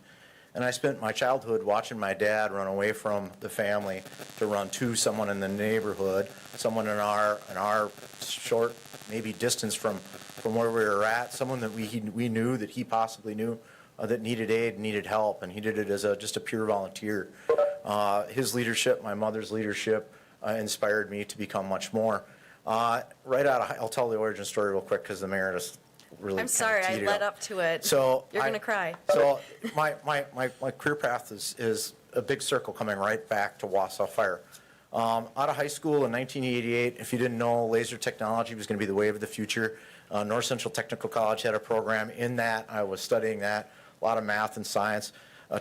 P: And I spent my childhood watching my dad run away from the family to run to someone in the neighborhood, someone in our short maybe distance from where we were at, someone that we knew that he possibly knew that needed aid, needed help, and he did it as just a pure volunteer. His leadership, my mother's leadership, inspired me to become much more. I'll tell the origin story real quick because the mayor just really.
A: I'm sorry, I led up to it.
P: So
A: you're going to cry.
P: So my career path is a big circle coming right back to Wausau Fire. Out of high school in 1988, if you didn't know, laser technology was going to be the wave of the future. North Central Technical College had a program. In that, I was studying that, a lot of math and science.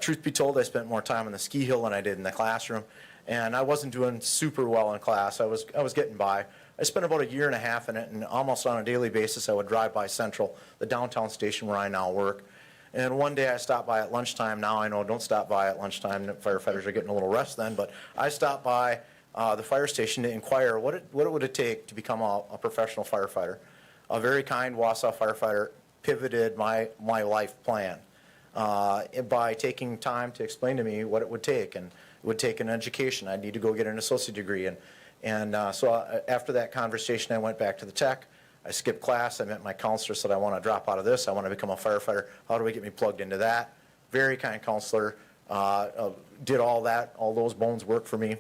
P: Truth be told, I spent more time on the ski hill than I did in the classroom, and I wasn't doing super well in class. I was getting by. I spent about a year and a half in it, and almost on a daily basis, I would drive by Central, the downtown station where I now work. And one day I stopped by at lunchtime. Now I know don't stop by at lunchtime. Firefighters are getting a little rest then, but I stopped by the fire station to inquire what would it take to become a professional firefighter. A very kind Wausau firefighter pivoted my life plan by taking time to explain to me what it would take, and it would take an education. I'd need to go get an associate degree, so after that conversation, I went back to the tech. I skipped class. I met my counselor, said I want to drop out of this. I want to become a firefighter. How do we get me plugged into that? Very kind counselor. Did all those bones work for me.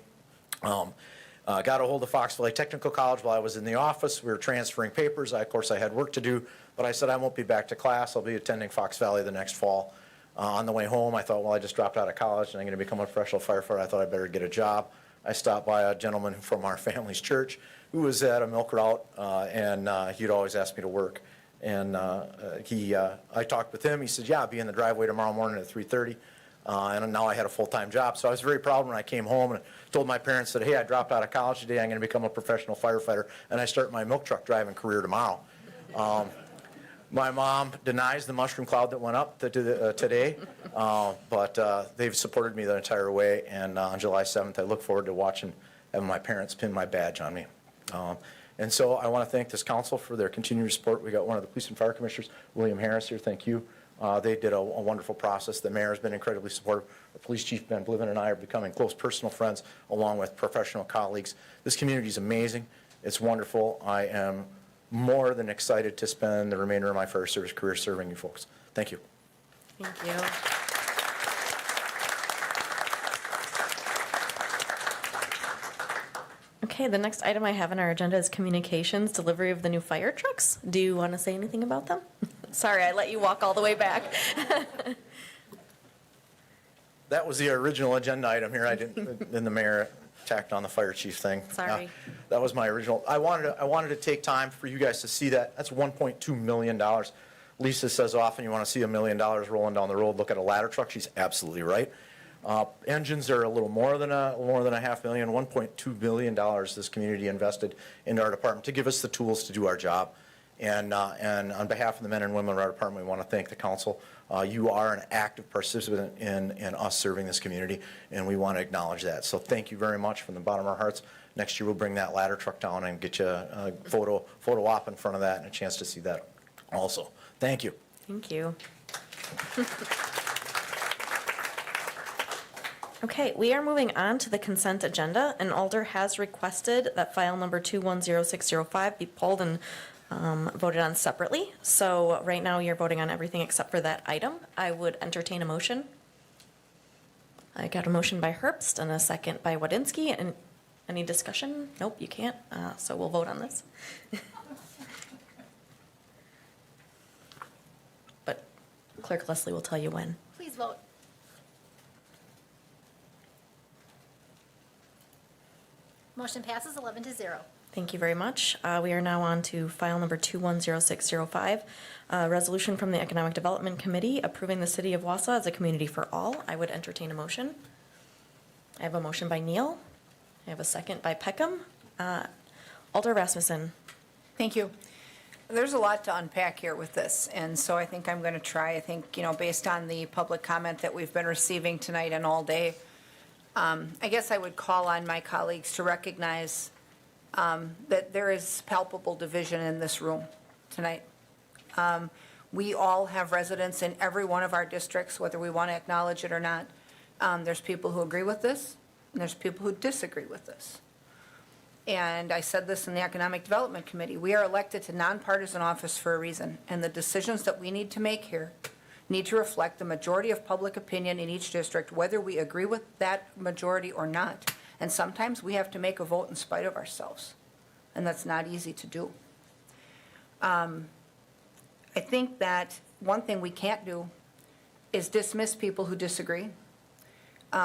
P: Got a hold of Fox Valley Technical College while I was in the office. We were transferring papers. Of course, I had work to do, but I said I won't be back to class. I'll be attending Fox Valley the next fall. On the way home, I thought, well, I just dropped out of college and I'm going to become a professional firefighter. I thought I'd better get a job. I stopped by a gentleman from our family's church who was at a milk route, and he'd always ask me to work. And I talked with him. He said, yeah, I'll be in the driveway tomorrow morning at 3:30. And now I had a full-time job. So I was very proud when I came home and told my parents that, hey, I dropped out of college today. I'm going to become a professional firefighter, and I start my milk truck driving career tomorrow. My mom denies the mushroom cloud that went up today, but they've supported me the entire way. And on July 7th, I look forward to having my parents pin my badge on me. And so I want to thank this council for their continued support. We got one of the police and fire commissioners, William Harris, here. Thank you. They did a wonderful process. The mayor has been incredibly supportive. The police chief, Ben Bliven, and I are becoming close personal friends along with professional colleagues. This community is amazing. It's wonderful. I am more than excited to spend the remainder of my fire service career serving you folks. Thank you.
A: Thank you. Okay, the next item I have on our agenda is communications, delivery of the new fire trucks. Do you want to say anything about them? Sorry, I let you walk all the way back.
P: That was the original agenda item here. I didn't, then the mayor tacked on the fire chief thing.
A: Sorry.
P: That was my original. I wanted to take time for you guys to see that. That's $1.2 million. Lisa says often you want to see $1 million rolling down the road, look at a ladder truck. She's absolutely right. Engines are a little more than a $500,000, $1.2 billion this community invested into our department to give us the tools to do our job. And on behalf of the men and women of our department, we want to thank the council. You are an active participant in us serving this community, and we want to acknowledge that. So thank you very much from the bottom of our hearts. Next year, we'll bring that ladder truck down and get you a photo op in front of that and a chance to see that also. Thank you.
A: Thank you. Okay, we are moving on to the consent agenda. An alder has requested that file number 210605 be pulled and voted on separately. So right now you're voting on everything except for that item. I would entertain a motion. I got a motion by Herbst and a second by Wadinsky. And any discussion? Nope, you can't. So we'll vote on this. But Clerk Leslie will tell you when.
C: Please vote. Motion passes 11-0.
A: Thank you very much. We are now on to file number 210605, a resolution from the Economic Development Committee approving the City of Wausau as a community for all. I would entertain a motion. I have a motion by Neal. I have a second by Peckham. Alder Rasmussen.
Q: Thank you. There's a lot to unpack here with this, and so I think I'm going to try. I think, based on the public comment that we've been receiving tonight and all day, I guess I would call on my colleagues to recognize that there is palpable division in this room tonight. We all have residents in every one of our districts, whether we want to acknowledge it or not. There's people who agree with this, and there's people who disagree with this. And I said this in the Economic Development Committee. We are elected to nonpartisan office for a reason, and the decisions that we need to make here need to reflect the majority of public opinion in each district, whether we agree with that majority or not. And sometimes we have to make a vote in spite of ourselves, and that's not easy to do. I think that one thing we can't do is dismiss people who disagree.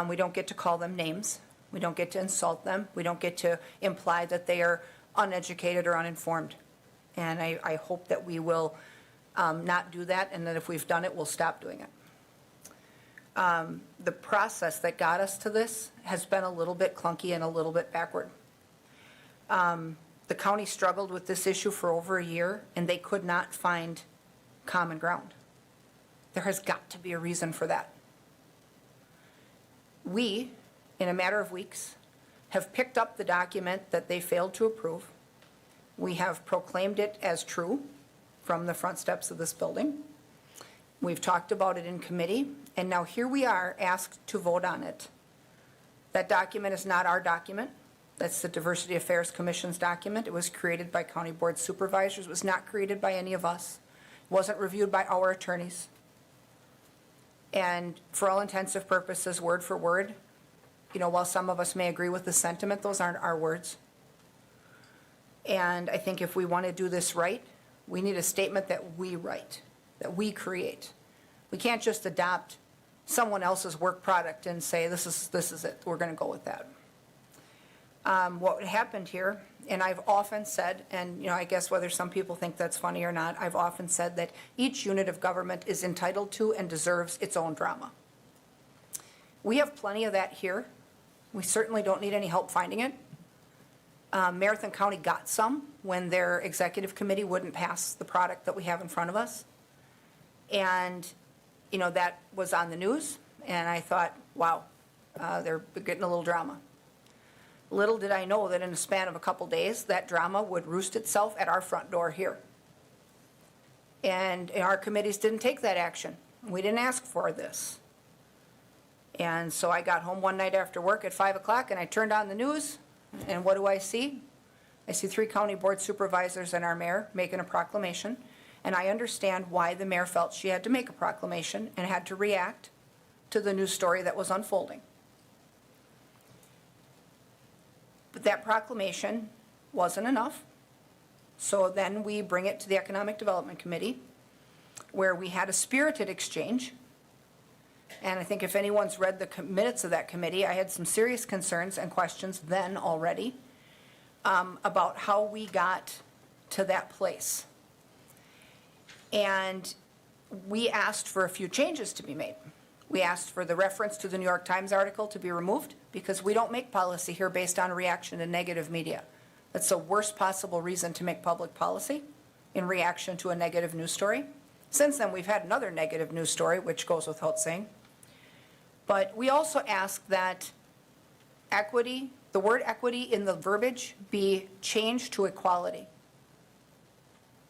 Q: We don't get to call them names. We don't get to insult them. We don't get to imply that they are uneducated or uninformed. And I hope that we will not do that, and that if we've done it, we'll stop doing it. The process that got us to this has been a little bit clunky and a little bit backward. The county struggled with this issue for over a year, and they could not find common ground. There has got to be a reason for that. We, in a matter of weeks, have picked up the document that they failed to approve. We have proclaimed it as true from the front steps of this building. We've talked about it in committee, and now here we are asked to vote on it. That document is not our document. That's the Diversity Affairs Commission's document. It was created by County Board Supervisors. It was not created by any of us. It wasn't reviewed by our attorneys. And for all intensive purposes, word for word, while some of us may agree with the sentiment, those aren't our words. And I think if we want to do this right, we need a statement that we write, that we create. We can't just adopt someone else's work product and say, this is it, we're going to go with that. What happened here, and I've often said, and I guess whether some people think that's funny or not, I've often said that each unit of government is entitled to and deserves its own drama. We have plenty of that here. We certainly don't need any help finding it. Marathon County got some when their executive committee wouldn't pass the product that we have in front of us. And, that was on the news, and I thought, wow, they're getting a little drama. Little did I know that in a span of a couple days, that drama would roost itself at our front door here. And our committees didn't take that action. We didn't ask for this. And so I got home one night after work at 5 o'clock, and I turned on the news, and what do I see? I see 3 county board supervisors and our mayor making a proclamation, and I understand why the mayor felt she had to make a proclamation and had to react to the news story that was unfolding. But that proclamation wasn't enough, so then we bring it to the Economic Development Committee, where we had a spirited exchange. And I think if anyone's read the minutes of that committee, I had some serious concerns and questions then already about how we got to that place. And we asked for a few changes to be made. We asked for the reference to the New York Times article to be removed because we don't make policy here based on reaction to negative media. That's the worst possible reason to make public policy, in reaction to a negative news story. Since then, we've had another negative news story, which goes without saying. But we also ask that equity, the word equity in the verbiage, be changed to equality.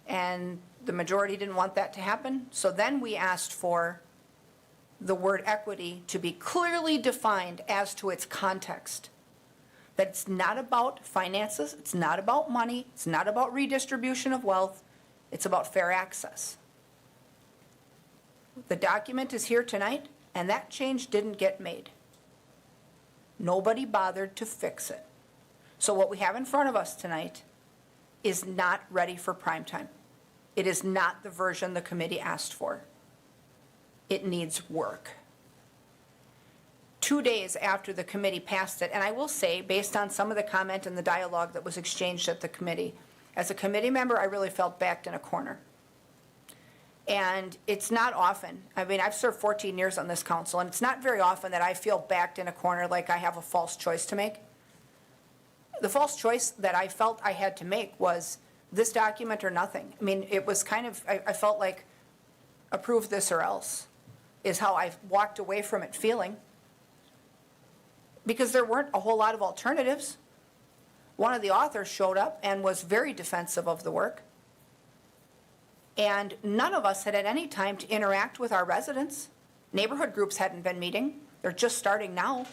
Q: And the majority didn't want that to happen. So then we asked for the word equity to be clearly defined as to its context. That it's not about finances, it's not about money, it's not about redistribution of wealth, it's about fair access. The document is here tonight, and that change didn't get made. Nobody bothered to fix it. So what we have in front of us tonight is not ready for prime time. It is not the version the committee asked for. It needs work. 2 days after the committee passed it, and I will say, based on some of the comment and the dialogue that was exchanged at the committee, as a committee member, I really felt backed in a corner. And it's not often, I mean, I've served 14 years on this council, and it's not very often that I feel backed in a corner like I have a false choice to make. The false choice that I felt I had to make was this document or nothing. I mean, it was kind of, I felt like approve this or else is how I walked away from it feeling. Because there weren't a whole lot of alternatives. One of the authors showed up and was very defensive of the work. And none of us had any time to interact with our residents. Neighborhood groups hadn't been meeting. They're just starting now.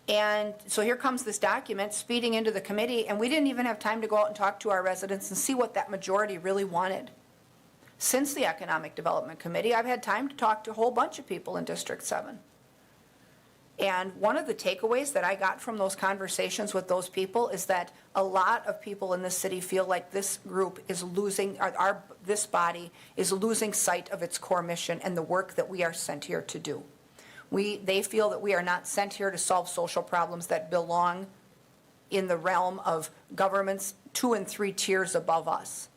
Q: And so here comes this document speeding into the committee, and we didn't even have time to go out and talk to our residents and see what that majority really wanted. Since the Economic Development Committee, I've had time to talk to a whole bunch of people in District 7. And one of the takeaways that I got from those conversations with those people is that a lot of people in this city feel like this group is losing, this body is losing sight of its core mission and the work that we are sent here to do. They feel that we are not sent here to solve social problems that belong in the realm of governments 2 and 3 tiers above us.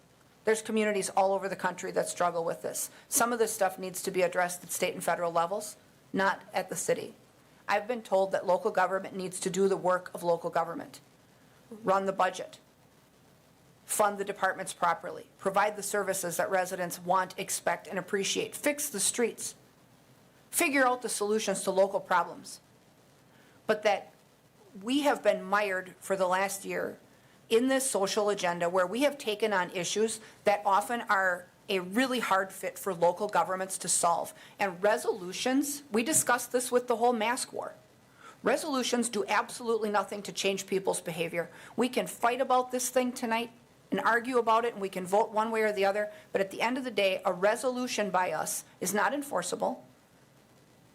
Q: There's communities all over the country that struggle with this. Some of this stuff needs to be addressed at state and federal levels, not at the city. I've been told that local government needs to do the work of local government. Run the budget. Fund the departments properly. Provide the services that residents want, expect, and appreciate. Fix the streets. Figure out the solutions to local problems. But that we have been mired for the last year in this social agenda where we have taken on issues that often are a really hard fit for local governments to solve. And resolutions, we discussed this with the whole mask war. Resolutions do absolutely nothing to change people's behavior. We can fight about this thing tonight and argue about it, and we can vote one way or the other, but at the end of the day, a resolution by us is not enforceable,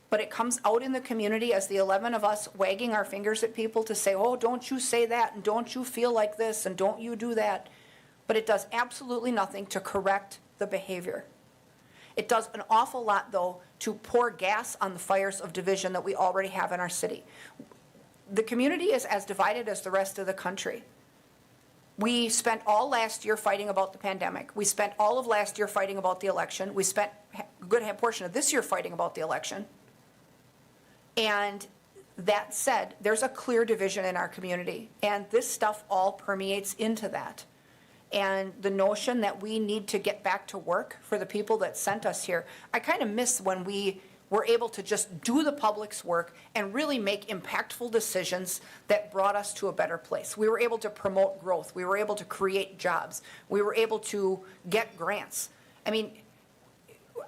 Q: but it comes out in the community as the 11 of us wagging our fingers at people to say, oh, don't you say that, and don't you feel like this, and don't you do that. But it does absolutely nothing to correct the behavior. It does an awful lot, though, to pour gas on the fires of division that we already have in our city. The community is as divided as the rest of the country. We spent all last year fighting about the pandemic. We spent all of last year fighting about the election. We spent a good portion of this year fighting about the election. And that said, there's a clear division in our community, and this stuff all permeates into that. And the notion that we need to get back to work for the people that sent us here, I kind of miss when we were able to just do the public's work and really make impactful decisions that brought us to a better place. We were able to promote growth. We were able to create jobs. We were able to get grants. I mean,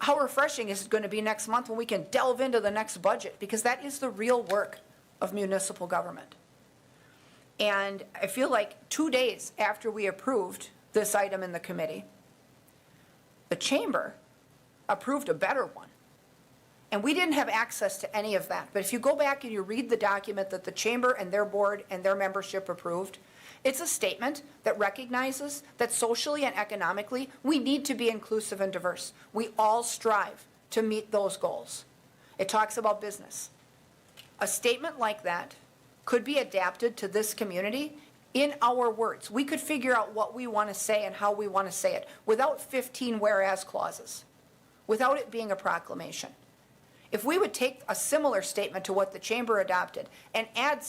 Q: how refreshing is it going to be next month when we can delve into the next budget? Because that is the real work of municipal government. And I feel like 2 days after we approved this item in the committee, the chamber approved a better one. And we didn't have access to any of that. But if you go back and you read the document that the chamber and their board and their membership approved, It's a statement that recognizes that socially and economically, we need to be inclusive and diverse. We all strive to meet those goals. It talks about business. A statement like that could be adapted to this community in our words. We could figure out what we want to say and how we want to say it without 15 whereas clauses, without it being a proclamation. If we would take a similar statement to what the chamber adopted and add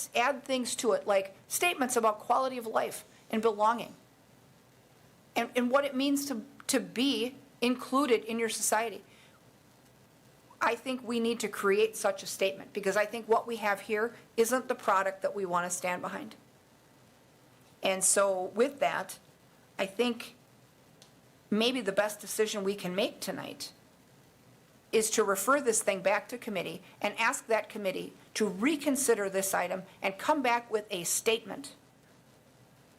Q: things to it like statements about quality of life and belonging and what it means to be included in your society, I think we need to create such a statement because I think what we have here isn't the product that we want to stand behind. And so with that, I think maybe the best decision we can make tonight is to refer this thing back to committee and ask that committee to reconsider this item and come back with a statement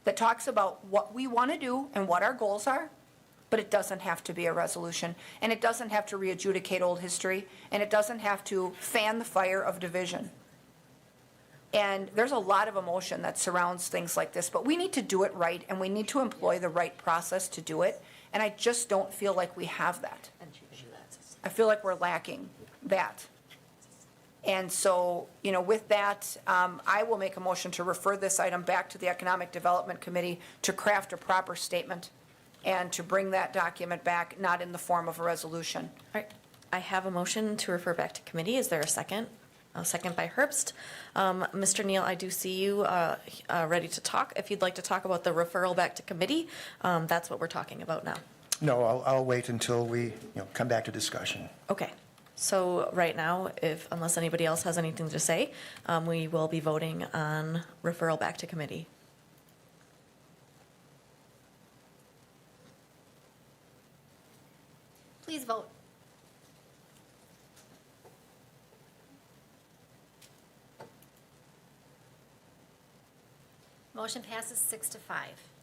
Q: that talks about what we want to do and what our goals are, but it doesn't have to be a resolution, and it doesn't have to re-adjudicate old history, and it doesn't have to fan the fire of division. And there's a lot of emotion that surrounds things like this, but we need to do it right, and we need to employ the right process to do it, and I just don't feel like we have that. I feel like we're lacking that. And so, with that, I will make a motion to refer this item back to the Economic Development Committee to craft a proper statement and to bring that document back, not in the form of a resolution.
A: All right, I have a motion to refer back to committee. Is there a second? A second by Herbst. Mr. Neal, I do see you ready to talk. If you'd like to talk about the referral back to committee, that's what we're talking about now.
R: No, I'll wait until we, come back to discussion.
A: Okay. So right now, unless anybody else has anything to say, we will be voting on referral back to committee.
C: Please vote. Motion passes 6-5.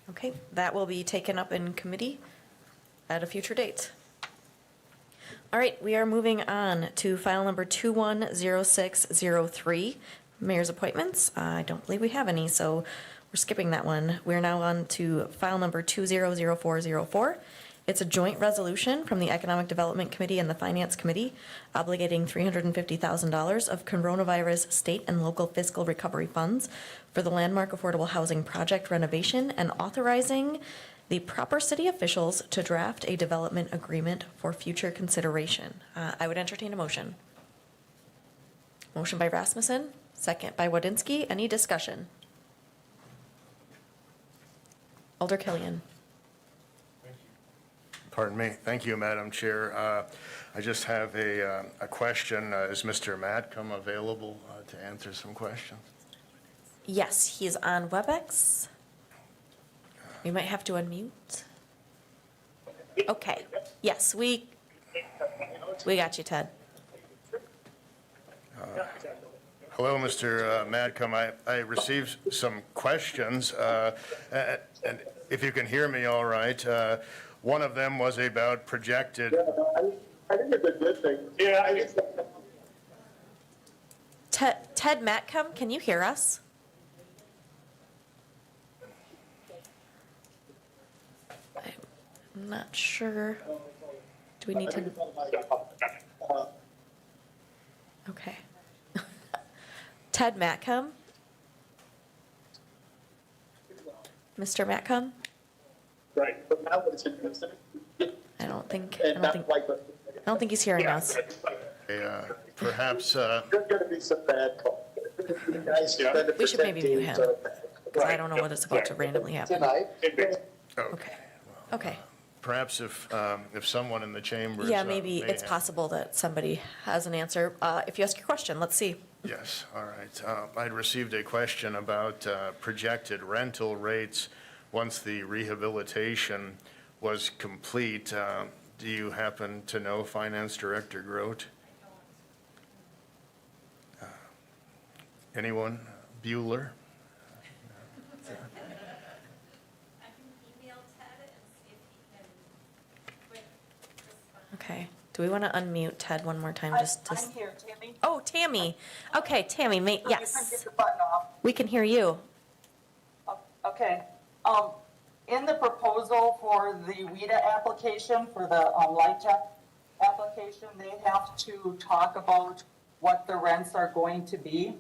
A: Okay, that will be taken up in committee at a future date. All right, we are moving on to file number 210603, mayor's appointments. I don't believe we have any, so we're skipping that one. We're now on to file number 200404. It's a joint resolution from the Economic Development Committee and the Finance Committee obligating $350,000 of coronavirus state and local fiscal recovery funds for the landmark affordable housing project renovation and authorizing the proper city officials to draft a development agreement for future consideration. I would entertain a motion. Motion by Rasmussen, second by Wadinsky. Any discussion? Alder Killian.
S: Pardon me. Thank you, Madam Chair. I just have a question. Is Mr. Matcom available to answer some questions?
A: Yes, he's on WebEx. We might have to unmute. Okay. Yes, we got you, Ted.
S: Hello, Mr. Matcom. I received some questions, and if you can hear me all right, one of them was about projected.
J: I think it's a good thing. Yeah, I think
A: Ted Matcom, can you hear us? I'm not sure. Do we need to? Okay. Ted Matcom? Mr. Matcom?
J: right. But now it's interesting.
A: I don't think he's hearing us.
S: Perhaps.
J: There's going to be some bad calls.
A: We should maybe mute him, because I don't know what is about to randomly happen.
S: Okay.
A: Okay.
S: Perhaps if someone in the chambers.
A: Yeah, maybe it's
S: have-
A: possible that somebody has an answer. If you ask your question, let's see.
S: Yes, all right. I'd received a question about projected rental rates once the rehabilitation was complete. Do you happen to know, Finance Director Grote? Anyone? Bueller?
A: Okay. Do we want to unmute Ted one more time?
T: I'm here, Tammy.
A: Oh, Tammy. Okay, Tammy,
T: You can
A: yes.
T: get the button off.
A: We can hear you.
T: Okay.
B: In the proposal for the WIDA application, for the LIHTC application, they have to talk about what the rents are going to be.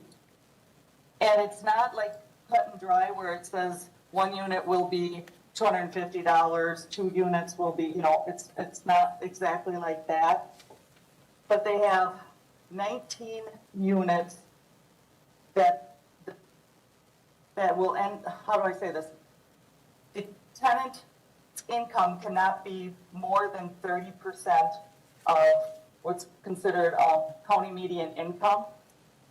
B: And it's not like cut and dry where it says one unit will be $250, 2 units will be, it's not exactly like that. But they have 19 units that will end, how do I say this? The tenant income cannot be more than 30% of what's considered county median income.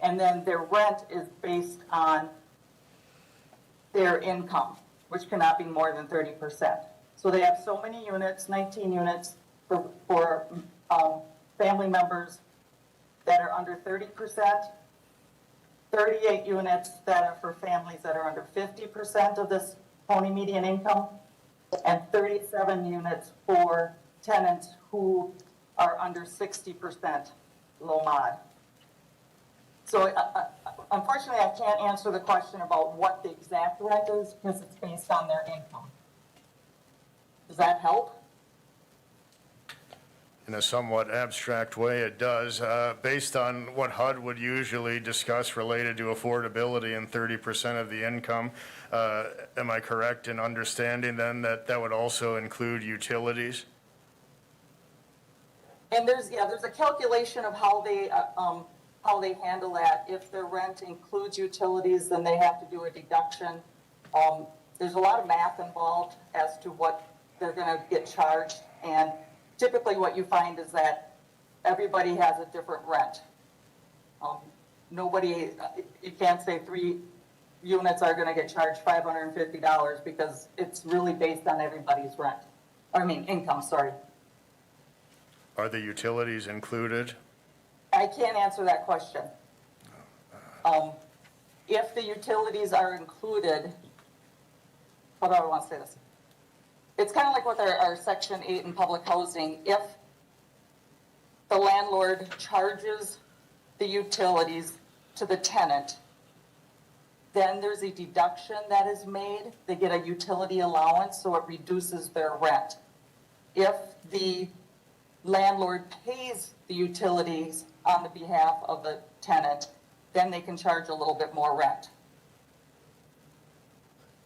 B: And then their rent is based on their income, which cannot be more than 30%. So they have so many units, 19 units for family members that are under 30%, 38 units that are for families that are under 50% of this county median income, and 37 units for tenants who are under 60% low mod. So unfortunately, I can't answer the question about what the exact rent is because it's based on their income. Does that help?
S: In a somewhat abstract way, it does. Based on what HUD would usually discuss related to affordability and 30% of the income, am I correct in understanding then that that would also include utilities?
B: And there's a calculation of how they handle that. If their rent includes utilities, then they have to do a deduction. There's a lot of math involved as to what they're going to get charged, and typically what you find is that everybody has a different rent. Nobody, you can't say 3 units are going to get charged $550 because it's really based on everybody's income, sorry.
S: Are the utilities included?
B: I can't answer that question. If the utilities are included, how do I want to say this? It's kind of like with our Section 8 in public housing. If the landlord charges the utilities to the tenant, then there's a deduction that is made. They get a utility allowance, so it reduces their rent. If the landlord pays the utilities on the behalf of the tenant, then they can charge a little bit more rent.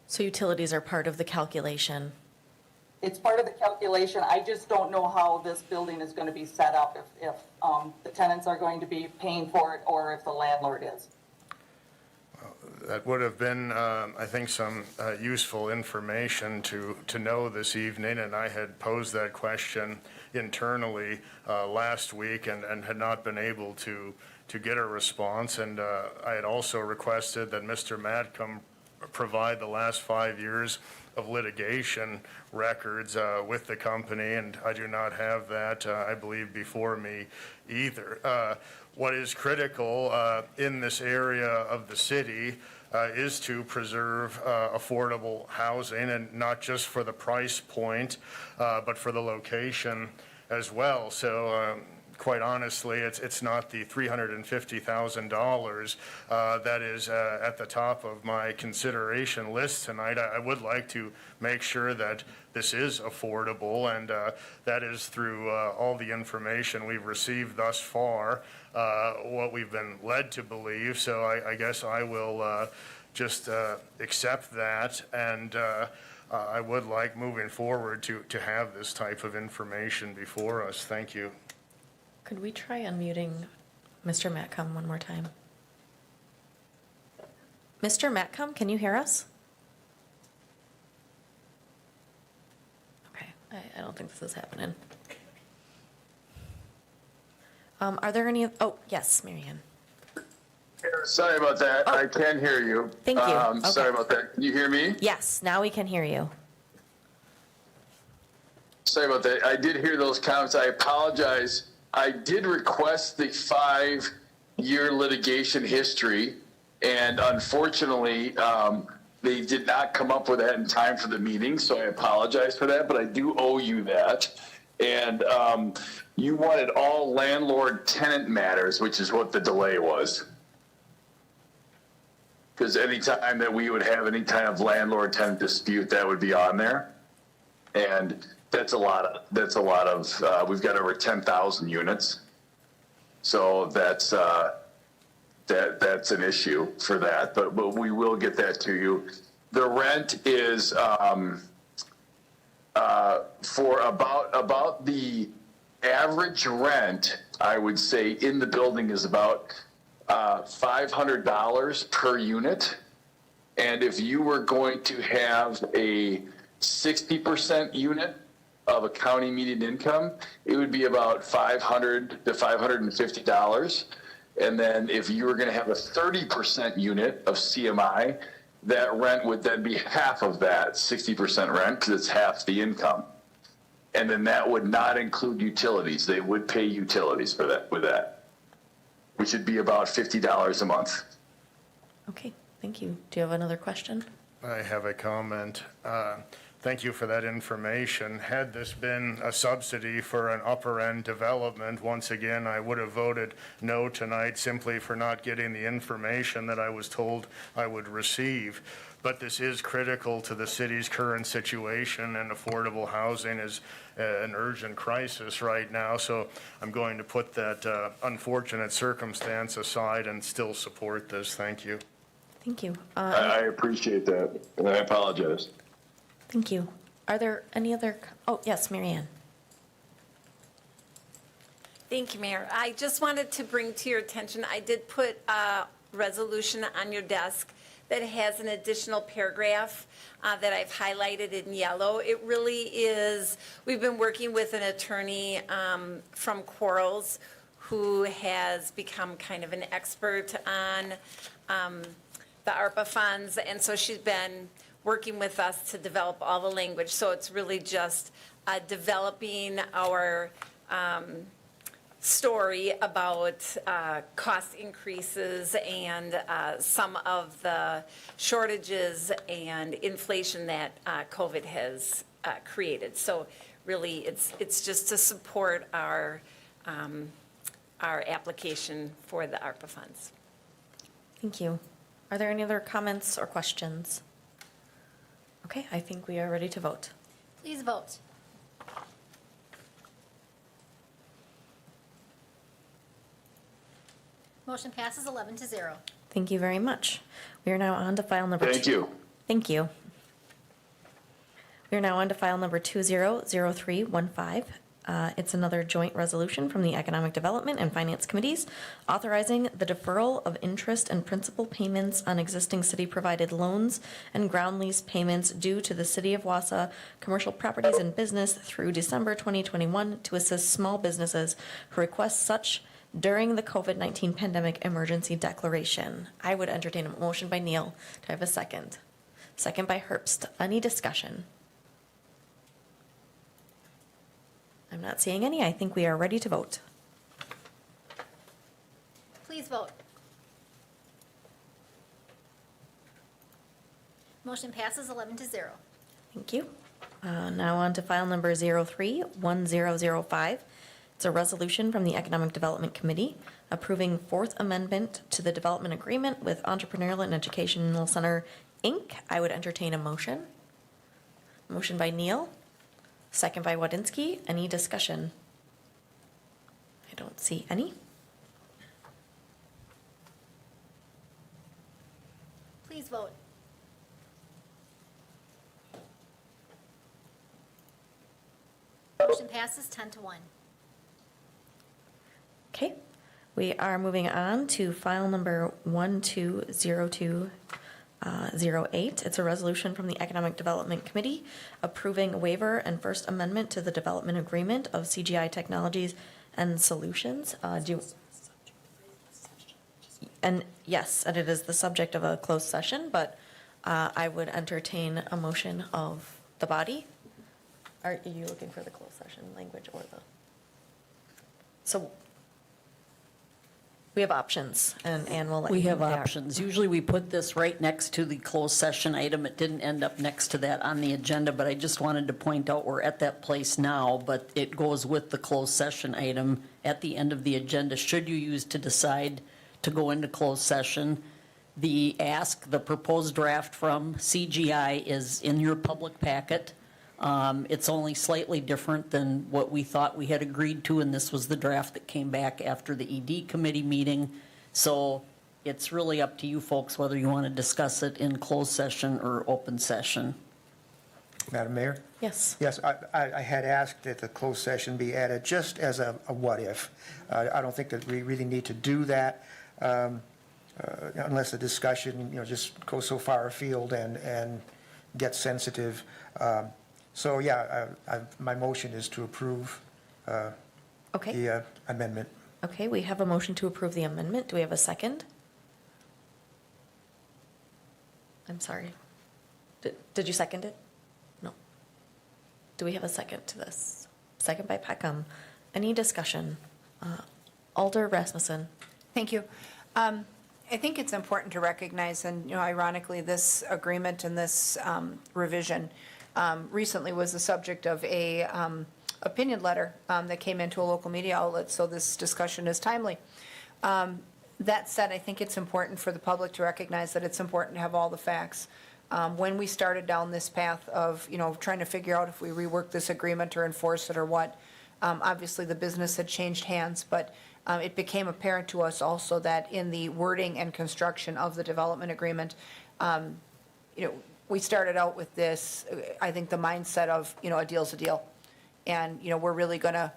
A: So utilities are part of the calculation.
B: It's part of the calculation. I just don't know how this building is going to be set up, if the tenants are going to be paying for it or if the landlord is.
S: That would have been, I think, some useful information to know this evening, and I had posed that question internally last week and had not been able to get a response. And I had also requested that Mr. Madcom provide the last 5 years of litigation records with the company, and I do not have that, I believe, before me either. What is critical in this area of the city is to preserve affordable housing, and not just for the price point, but for the location as well. So quite honestly, it's not the $350,000 that is at the top of my consideration list tonight. I would like to make sure that this is affordable, and that is through all the information we've received thus far, what we've been led to believe. So I guess I will just accept that, and I would like moving forward to have this type of information before us. Thank you.
A: Could we try unmuting Mr. Matcom one more time? Mr. Matcom, can you hear us? Okay, I don't think this is happening. Are there any, oh, yes, Marianne.
T: Sorry about that. I can hear you.
A: Thank you. Okay.
T: Sorry about that. Can you hear me?
A: Yes, now we can hear you.
T: Sorry about that. I did hear those comments. I apologize. I did request the 5-year litigation history, and unfortunately, they did not come up with that in time for the meeting, so I apologize for that, but I do owe you that. And you wanted all landlord-tenant matters, which is what the delay was. because anytime that we would have any kind of landlord-tenant dispute, that would be on there. And that's a lot of, we've got over 10,000 units. So that's an issue for that, but we will get that to you. The rent is for about the average rent, I would say, in the building is about $500 per unit. And if you were going to have a 60% unit of a county median income, it would be about $500 to $550. And then if you were going to have a 30% unit of CMI, that rent would then be half of that 60% rent, because it's half the income. And then that would not include utilities. They would pay utilities for that, with that, which would be about $50 a month.
A: Okay, thank you. Do you have another question?
S: I have a comment. Thank you for that information. Had this been a subsidy for an upper-end development, once again, I would have voted no tonight simply for not getting the information that I was told I would receive. But this is critical to the city's current situation, and affordable housing is an urgent crisis right now. So I'm going to put that unfortunate circumstance aside and still support this. Thank you.
A: Thank you.
T: I appreciate that, and I apologize.
A: Thank you. Are there any other, oh, yes, Mary Ann.
U: Thank you, Mayor. I just wanted to bring to your attention, I did put a resolution on your desk that has an additional paragraph that I've highlighted in yellow. It really is, we've been working with an attorney from Quarles who has become kind of an expert on the ARPA funds, and so she's been working with us to develop all the language. So it's really just developing our story about cost increases and some of the shortages and inflation that COVID has created. So really, it's just to support our application for the ARPA funds.
A: Thank you. Are there any other comments or questions? Okay, I think we are ready to vote.
C: Please vote. Motion passes 11-0.
A: Thank you very much. We are now on to file number
T: Thank you.
A: Thank you. We are now on to file number 200315. It's another joint resolution from the Economic Development and Finance Committees authorizing the deferral of interest and principal payments on existing city-provided loans and ground lease payments due to the City of Wausau commercial properties and business through December 2021 to assist small businesses who request such during the COVID-19 pandemic emergency declaration. I would entertain a motion by Neil. Do I have a second? Second by Herbst. Any discussion? I'm not seeing any. I think we are ready to vote.
C: Please vote. Motion passes 11-0.
A: Thank you. Now on to file number 031005. It's a resolution from the Economic Development Committee approving Fourth Amendment to the Development Agreement with Entrepreneurial and Educational Center, Inc. I would entertain a motion. Motion by Neil, second by Wadinsky. Any discussion? I don't see any.
C: Please vote. Motion passes 10-1.
A: Okay, we are moving on to file number 120208. It's a resolution from the Economic Development Committee approving waiver and First Amendment to the Development Agreement of CGI Technologies and Solutions. And yes, and it is the subject of a closed session, but I would entertain a motion of the body. Are you looking for the closed session language or the? So we have options, and Ann will let you
B: We
A: know
B: have
A: what they are.
B: options. Usually we put this right next to the closed session item. It didn't end up next to that on the agenda, but I just wanted to point out we're at that place now, but it goes with the closed session item at the end of the agenda. Should you use to decide to go into closed session, The proposed draft from CGI is in your public packet. It's only slightly different than what we thought we had agreed to, and this was the draft that came back after the ED committee meeting. So it's really up to you folks whether you want to discuss it in closed session or open session.
R: Madam Mayor?
A: Yes.
R: Yes, I had asked that the closed session be added just as a what if. I don't think that we really need to do that unless the discussion, just goes so far afield and gets sensitive. So, yeah, my motion is to approve
A: Okay.
R: the amendment.
A: Okay, we have a motion to approve the amendment. Do we have a second? I'm sorry. Did you second it? No. Do we have a second to this? Second by Peckham. Any discussion? Alder Rasmussen.
Q: Thank you. I think it's important to recognize, and ironically, this agreement and this revision recently was the subject of a opinion letter that came into a local media outlet, so this discussion is timely. That said, I think it's important for the public to recognize that it's important to have all the facts. When we started down this path of, trying to figure out if we rework this agreement or enforce it or what, obviously the business had changed hands, but it became apparent to us also that in the wording and construction of the development agreement, we started out with this, I think the mindset of, a deal's a deal. And, we're really going to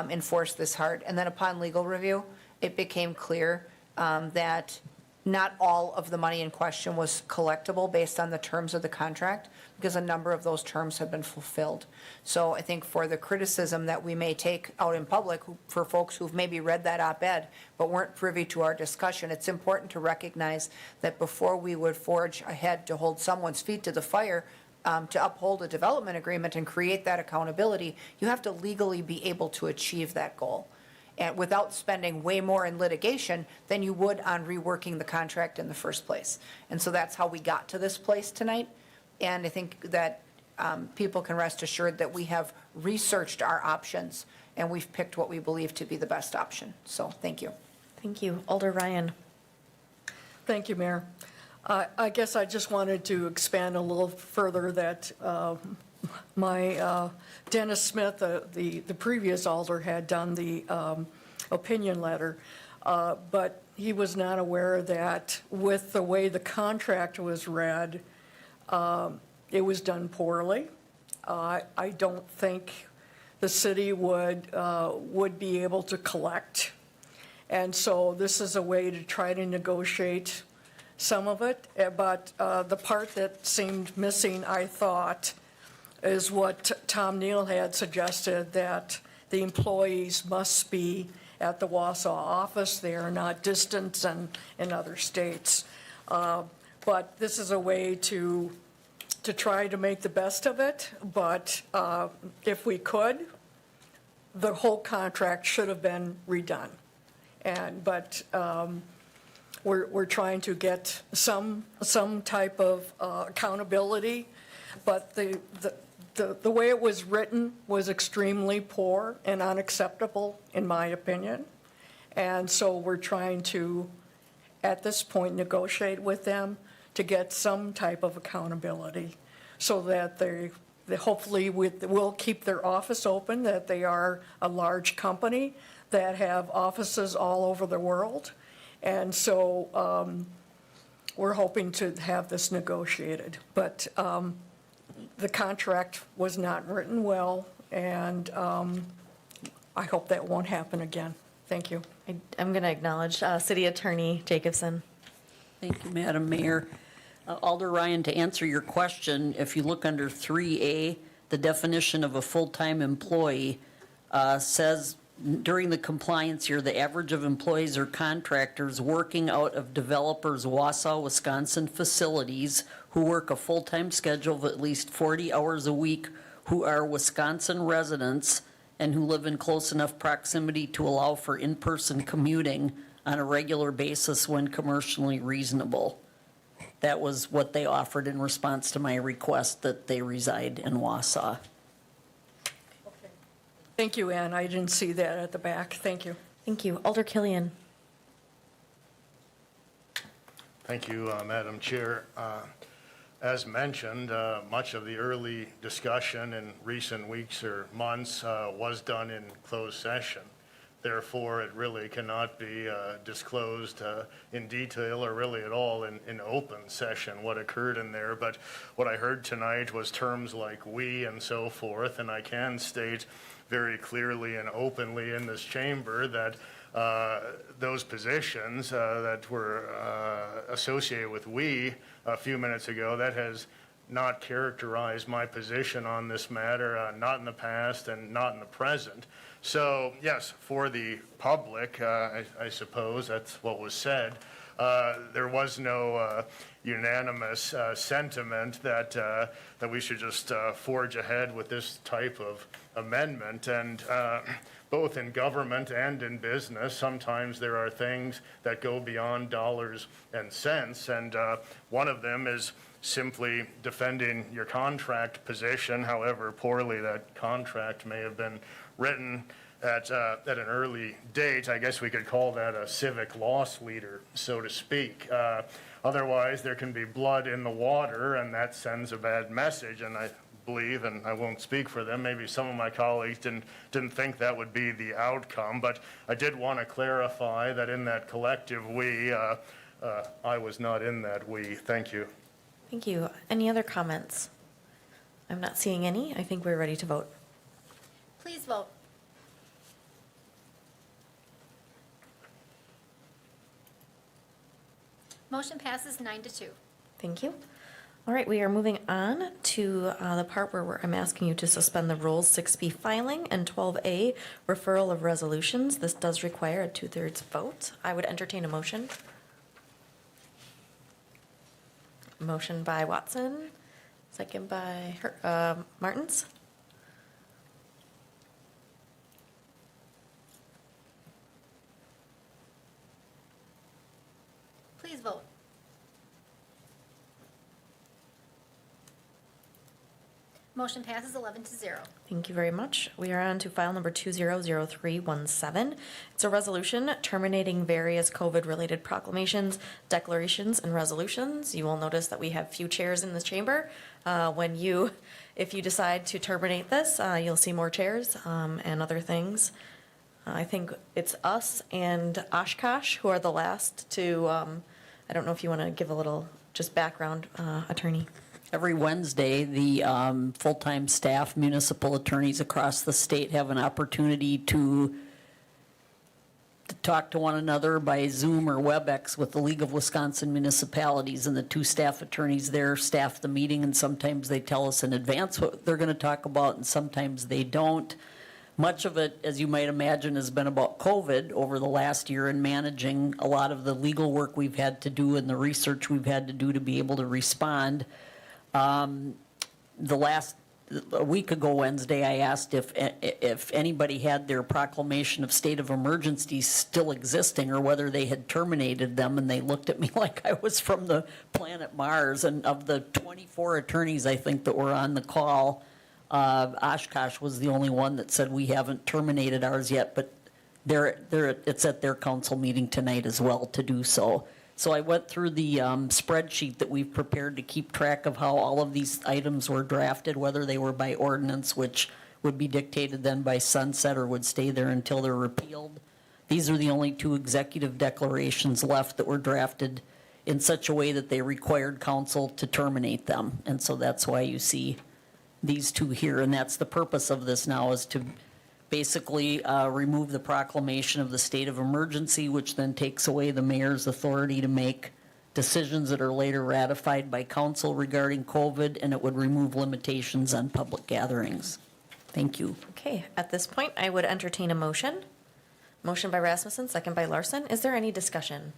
Q: enforce this hard. And then upon legal review, it became clear that not all of the money in question was collectible based on the terms of the contract, because a number of those terms have been fulfilled. So I think for the criticism that we may take out in public, for folks who've maybe read that op-ed but weren't privy to our discussion, it's important to recognize that before we would forge ahead to hold someone's feet to the fire, to uphold a development agreement and create that accountability, you have to legally be able to achieve that goal, and without spending way more in litigation than you would on reworking the contract in the first place. And so that's how we got to this place tonight. And I think that people can rest assured that we have researched our options and we've picked what we believe to be the best option. So thank you.
A: Thank you. Alder Ryan.
D: Thank you, Mayor. I guess I just wanted to expand a little further that my Dennis Smith, the previous alder, had done the opinion letter, but he was not aware that with the way the contract was read, it was done poorly. I don't think the city would be able to collect, and so this is a way to try to negotiate some of it. But the part that seemed missing, I thought, is what Tom Neal had suggested, that the employees must be at the Wausau office. They are not distant and in other states. But this is a way to try to make the best of it. But if we could, the whole contract should have been redone. But we're trying to get some type of accountability. But the way it was written was extremely poor and unacceptable, in my opinion. And so we're trying to, at this point, negotiate with them to get some type of accountability so that they hopefully will keep their office open, that they are a large company that have offices all over the world. And so we're hoping to have this negotiated. But the contract was not written well, and I hope that won't happen again. Thank you.
A: I'm going to acknowledge City Attorney Jacobson.
B: Thank you, Madam Mayor. Alder Ryan, to answer your question, if you look under 3A, the definition of a full-time employee says during the compliance year, the average of employees or contractors working out of developers' Wausau, Wisconsin facilities who work a full-time schedule of at least 40 hours a week, who are Wisconsin residents and who live in close enough proximity to allow for in-person commuting on a regular basis when commercially reasonable. That was what they offered in response to my request that they reside in Wausau.
D: Thank you, Ann. I didn't see that at the back. Thank you.
A: Thank you. Alder Killian.
S: Thank you, Madam Chair. As mentioned, much of the early discussion in recent weeks or months was done in closed session. Therefore, it really cannot be disclosed in detail or really at all in open session what occurred in there. But what I heard tonight was terms like "we" and so forth, and I can state very clearly and openly in this chamber that those positions that were associated with "we" a few minutes ago, that has not characterized my position on this matter, not in the past and not in the present. So, yes, for the public, I suppose that's what was said. There was no unanimous sentiment that we should just forge ahead with this type of amendment. And both in government and in business, sometimes there are things that go beyond dollars and cents. And one of them is simply defending your contract position, however poorly that contract may have been written at an early date. I guess we could call that a civic loss leader, so to speak. Otherwise, there can be blood in the water, and that sends a bad message. And I believe, and I won't speak for them, maybe some of my colleagues didn't think that would be the outcome. But I did want to clarify that in that collective "we," I was not in that "we." Thank you.
A: Thank you. Any other comments? I'm not seeing any. I think we're ready to vote.
C: Please vote. Motion passes 9-2.
A: Thank you. All right, we are moving on to the part where I'm asking you to suspend the rules, 6B filing and 12A referral of resolutions. This does require a 2/3 vote. I would entertain a motion. Motion by Watson, second by Martins.
C: Please vote. Motion passes 11-0.
A: Thank you very much. We are on to file number 200317. It's a resolution terminating various COVID-related proclamations, declarations, and resolutions. You will notice that we have few chairs in this chamber. If you decide to terminate this, you'll see more chairs and other things. I think it's us and Oshkosh who are the last to, I don't know if you want to give a little just background, attorney.
E: Every Wednesday, the full-time staff municipal attorneys across the state have an opportunity to talk to one another by Zoom or WebEx with the League of Wisconsin Municipalities, and the two staff attorneys there staff the meeting, and sometimes they tell us in advance what they're going to talk about, and sometimes they don't. Much of it, as you might imagine, has been about COVID over the last year and managing a lot of the legal work we've had to do and the research we've had to do to be able to respond. A week ago Wednesday, I asked if anybody had their proclamation of state of emergency still existing or whether they had terminated them, and they looked at me like I was from the planet Mars. And of the 24 attorneys, I think, that were on the call, Oshkosh was the only one that said we haven't terminated ours yet, but it's at their council meeting tonight as well to do so. So I went through the spreadsheet that we've prepared to keep track of how all of these items were drafted, whether they were by ordinance, which would be dictated then by sunset or would stay there until they're repealed. These are the only two executive declarations left that were drafted in such a way that they required council to terminate them. And so that's why you see these two here. And that's the purpose of this now, is to basically remove the proclamation of the state of emergency, which then takes away the mayor's authority to make decisions that are later ratified by council regarding COVID, and it would remove limitations on public gatherings. Thank you.
A: Okay, at this point, I would entertain a motion. Motion by Rasmussen, second by Larson. Is there any discussion?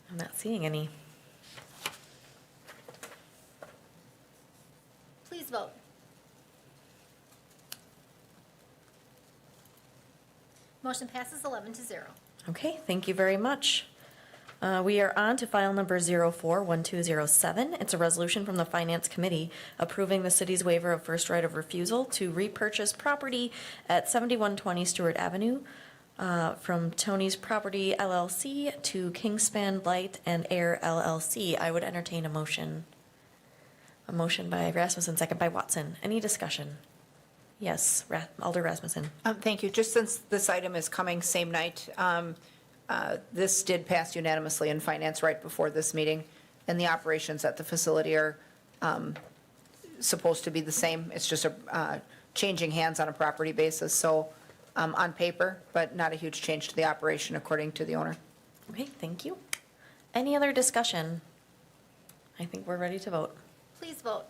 A: I'm not seeing any.
C: Please vote. Motion passes 11-0.
A: Okay, thank you very much. We are on to file number 041207. It's a resolution from the Finance Committee approving the city's waiver of first right of refusal to repurchase property at 7120 Stewart Avenue from Tony's Property LLC to Kingspan Light and Air LLC. I would entertain a motion. A motion by Rasmussen, second by Watson. Any discussion? Yes, Alder Rasmussen.
Q: Thank you. Just since this item is coming same night, this did pass unanimously in finance right before this meeting, and the operations at the facility are supposed to be the same. It's just changing hands on a property basis, so on paper, but not a huge change to the operation according to the owner.
A: Okay, thank you. Any other discussion? I think we're ready to vote.
C: Please vote.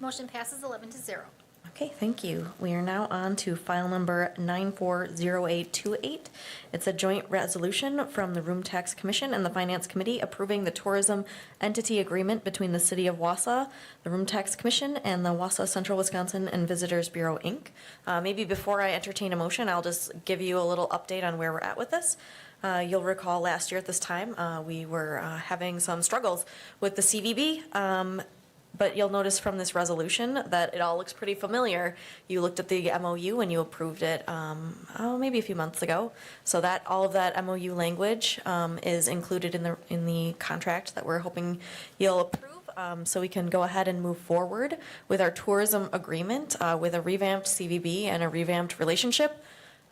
C: Motion passes 11-0.
A: Okay, thank you. We are now on to file number 940828. It's a joint resolution from the Room Tax Commission and the Finance Committee approving the tourism entity agreement between the City of Wausau, the Room Tax Commission, and the Wausau Central Wisconsin and Visitors Bureau, Inc. Maybe before I entertain a motion, I'll just give you a little update on where we're at with this. You'll recall last year at this time, we were having some struggles with the CVB. But you'll notice from this resolution that it all looks pretty familiar. You looked at the MOU and you approved it, maybe a few months ago. So that all of that MOU language is included in the contract that we're hoping you'll approve. So we can go ahead and move forward with our tourism agreement with a revamped CVB and a revamped relationship.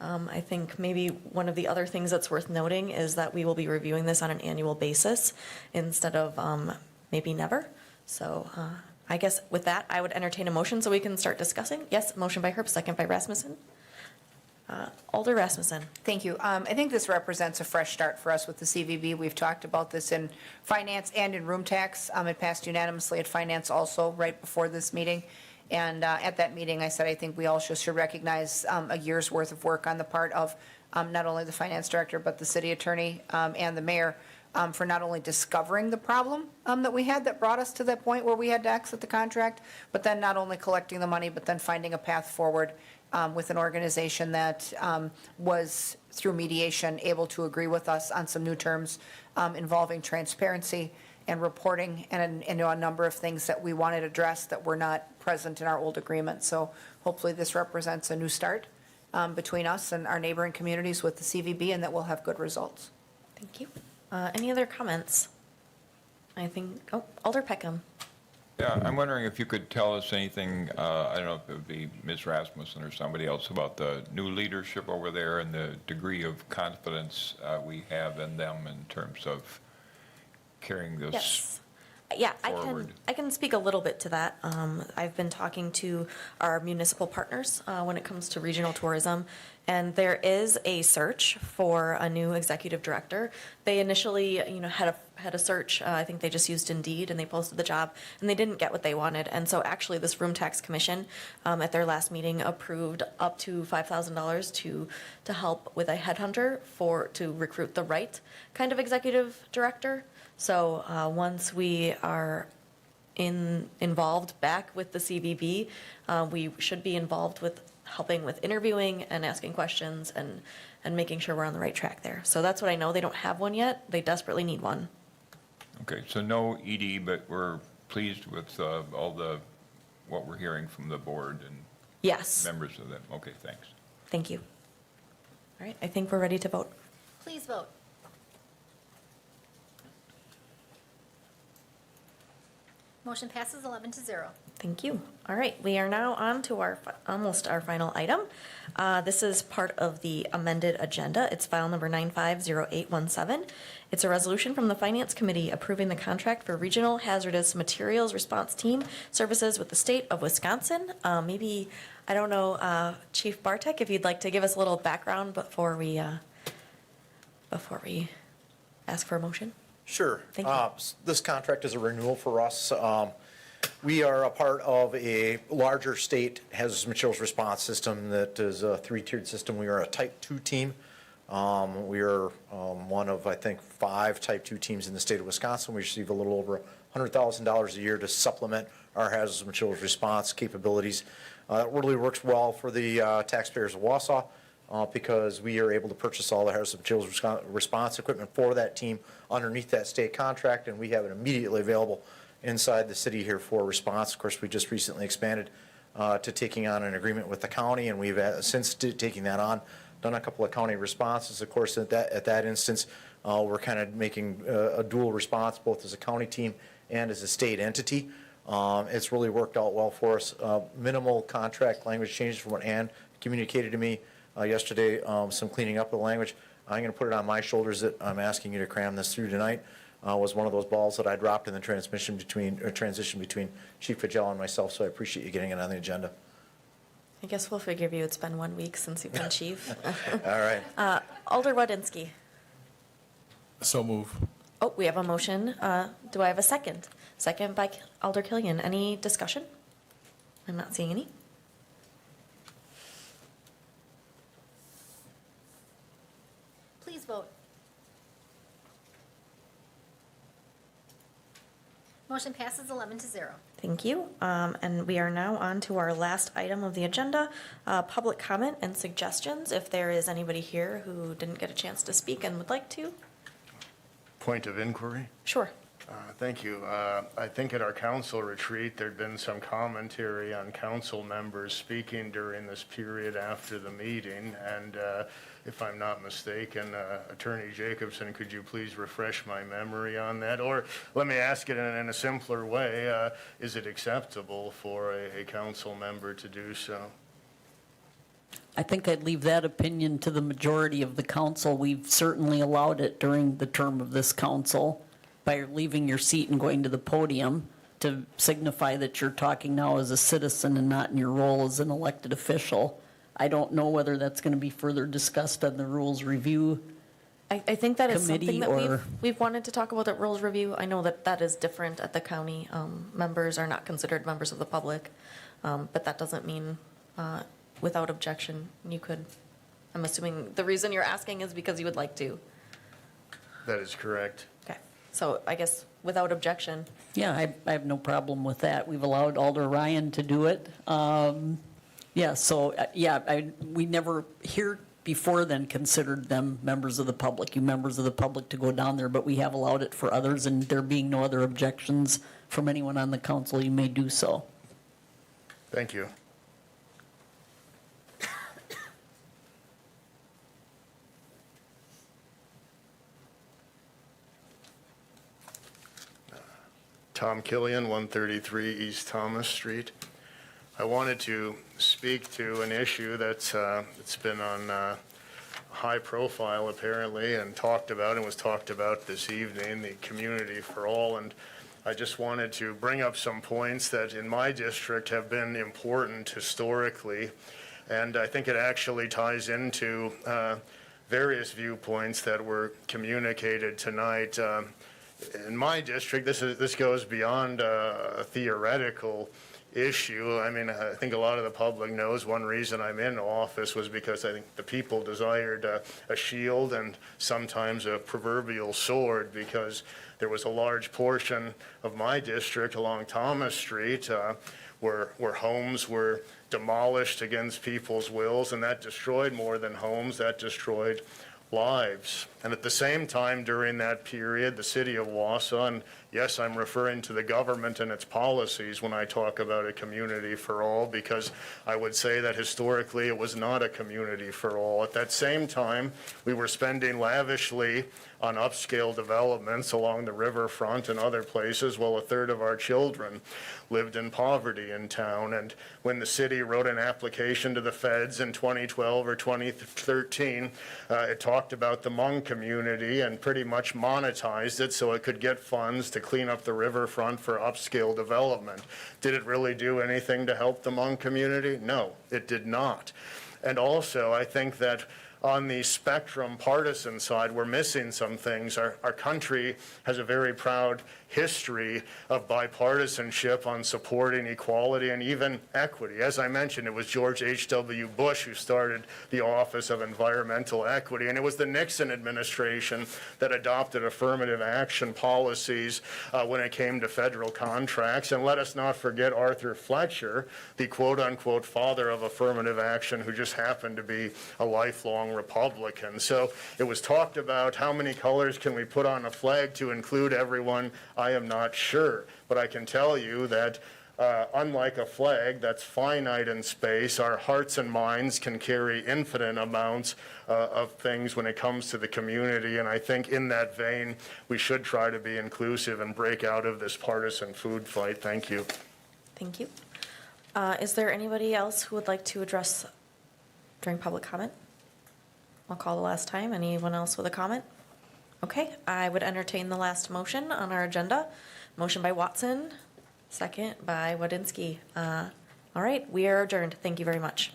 A: I think maybe one of the other things that's worth noting is that we will be reviewing this on an annual basis instead of maybe never. So I guess with that, I would entertain a motion so we can start discussing. Yes, motion by Herb, second by Rasmussen. Alder Rasmussen.
Q: Thank you. I think this represents a fresh start for us with the CVB. We've talked about this in finance and in room tax. It passed unanimously at finance also right before this meeting. And at that meeting, I said I think we all should recognize a year's worth of work on the part of not only the finance director, but the city attorney and the mayor for not only discovering the problem that we had that brought us to that point where we had to exit the contract, but then not only collecting the money, but then finding a path forward with an organization that was, through mediation, able to agree with us on some new terms involving transparency and reporting and a number of things that we wanted addressed that were not present in our old agreement. So hopefully this represents a new start between us and our neighboring communities with the CVB, and that we'll have good results.
A: Thank you. Any other comments? I think, Alder Peckham.
F: Yeah, I'm wondering if you could tell us anything, I don't know if it would be Ms. Rasmussen or somebody else, about the new leadership over there and the degree of confidence we have in them in terms of carrying this
A: Yes. Yeah,
F: forward.
A: I can speak a little bit to that. I've been talking to our municipal partners when it comes to regional tourism, and there is a search for a new executive director. They initially, had a search. I think they just used Indeed, and they posted the job, and they didn't get what they wanted. And so actually, this Room Tax Commission at their last meeting approved up to $5,000 to help with a headhunter to recruit the right kind of executive director. So once we are involved back with the CVB, we should be involved with helping with interviewing and asking questions and making sure we're on the right track there. So that's what I know. They don't have one yet. They desperately need one.
F: Okay, so no ED, but we're pleased with what we're hearing from the board and
A: Yes.
F: members of them. Okay, thanks.
A: Thank you. All right, I think we're ready to vote.
C: Please vote. Motion passes 11-0.
A: Thank you. All right, we are now on to almost our final item. This is part of the amended agenda. It's file number 950817. It's a resolution from the Finance Committee approving the contract for Regional Hazardous Materials Response Team services with the state of Wisconsin. Maybe, I don't know, Chief Bartek, if you'd like to give us a little background before we ask for a motion.
P: Sure.
A: Thank you.
P: This contract is a renewal for us. We are a part of a larger state hazardous materials response system that is a three-tiered system. We are a Type 2 team. We are one of, I think, 5 Type 2 teams in the state of Wisconsin. We receive a little over $100,000 a year to supplement our hazardous materials response capabilities. It really works well for the taxpayers of Wausau. Because we are able to purchase all the hazardous materials response equipment for that team underneath that state contract, and we have it immediately available inside the city here for response. Of course, we just recently expanded to taking on an agreement with the county, and we've, since taking that on, done a couple of county responses. Of course, at that instance, we're kind of making a dual response, both as a county team and as a state entity. It's really worked out well for us. Minimal contract language changes from what Ann communicated to me yesterday, some cleaning up of the language. I'm going to put it on my shoulders that I'm asking you to cram this through tonight. Was one of those balls that I dropped in the transition between Chief Fidel and myself, so I appreciate you getting it on the agenda.
A: I guess we'll forgive you. It's been 1 week since you've been chief.
P: All right.
A: Alder Wadinsky.
G: So move.
A: Oh, we have a motion. Do I have a second? Second by Alder Killian. Any discussion? I'm not seeing any.
C: Please vote. Motion passes 11-0.
A: Thank you. And we are now on to our last item of the agenda, public comment and suggestions. If there is anybody here who didn't get a chance to speak and would like to.
S: Point of inquiry?
A: Sure.
S: Thank you. I think at our council retreat, there'd been some commentary on council members speaking during this period after the meeting. And if I'm not mistaken, Attorney Jacobson, could you please refresh my memory on that? Or let me ask it in a simpler way. Is it acceptable for a council member to do so?
E: I think I'd leave that opinion to the majority of the council. We've certainly allowed it during the term of this council by leaving your seat and going to the podium to signify that you're talking now as a citizen and not in your role as an elected official. I don't know whether that's going to be further discussed on the rules review
A: I think that is something
E: committee
A: that
E: or.
A: we've wanted to talk about at rules review. I know that that is different at the county. Members are not considered members of the public, but that doesn't mean without objection you could. I'm assuming the reason you're asking is because you would like to.
S: That is correct.
A: Okay, so I guess without objection.
E: Yeah, I have no problem with that. We've allowed Alder Ryan to do it. Yeah, so, we never here before then considered them members of the public, you members of the public to go down there, but we have allowed it for others, and there being no other objections from anyone on the council, you may do so.
S: Thank you. Tom Killian, 133 East Thomas Street. I wanted to speak to an issue that's it's been on high profile apparently and was talked about this evening, the Community for All. And I just wanted to bring up some points that in my district have been important historically. And I think it actually ties into various viewpoints that were communicated tonight. In my district, this goes beyond a theoretical issue. I mean, I think a lot of the public knows one reason I'm in office was because I think the people desired a shield and sometimes a proverbial sword, because there was a large portion of my district along Thomas Street where homes were demolished against people's wills, and that destroyed more than homes, that destroyed lives. And at the same time, during that period, the city of Wausau, and yes, I'm referring to the government and its policies when I talk about a community for all, because I would say that historically it was not a community for all. At that same time, we were spending lavishly on upscale developments along the riverfront and other places, while a third of our children lived in poverty in town. And when the city wrote an application to the feds in 2012 or 2013, it talked about the Hmong community and pretty much monetized it so it could get funds to clean up the riverfront for upscale development. Did it really do anything to help the Hmong community? No, it did not. And also, I think that on the spectrum partisan side, we're missing some things. Our country has a very proud history of bipartisanship on supporting equality and even equity. As I mentioned, it was George H.W. Bush who started the Office of Environmental Equity, and it was the Nixon administration that adopted affirmative action policies when it came to federal contracts. And let us not forget Arthur Fletcher, the quote-unquote father of affirmative action, who just happened to be a lifelong Republican. So it was talked about how many colors can we put on a flag to include everyone. I am not sure, but I can tell you that unlike a flag that's finite in space, our hearts and minds can carry infinite amounts of things when it comes to the community. And I think in that vein, we should try to be inclusive and break out of this partisan food fight. Thank you.
A: Thank you. Is there anybody else who would like to address during public comment? I'll call the last time. Anyone else with a comment? Okay, I would entertain the last motion on our agenda. Motion by Watson, second by Wadinsky. All right, we are adjourned. Thank you very much.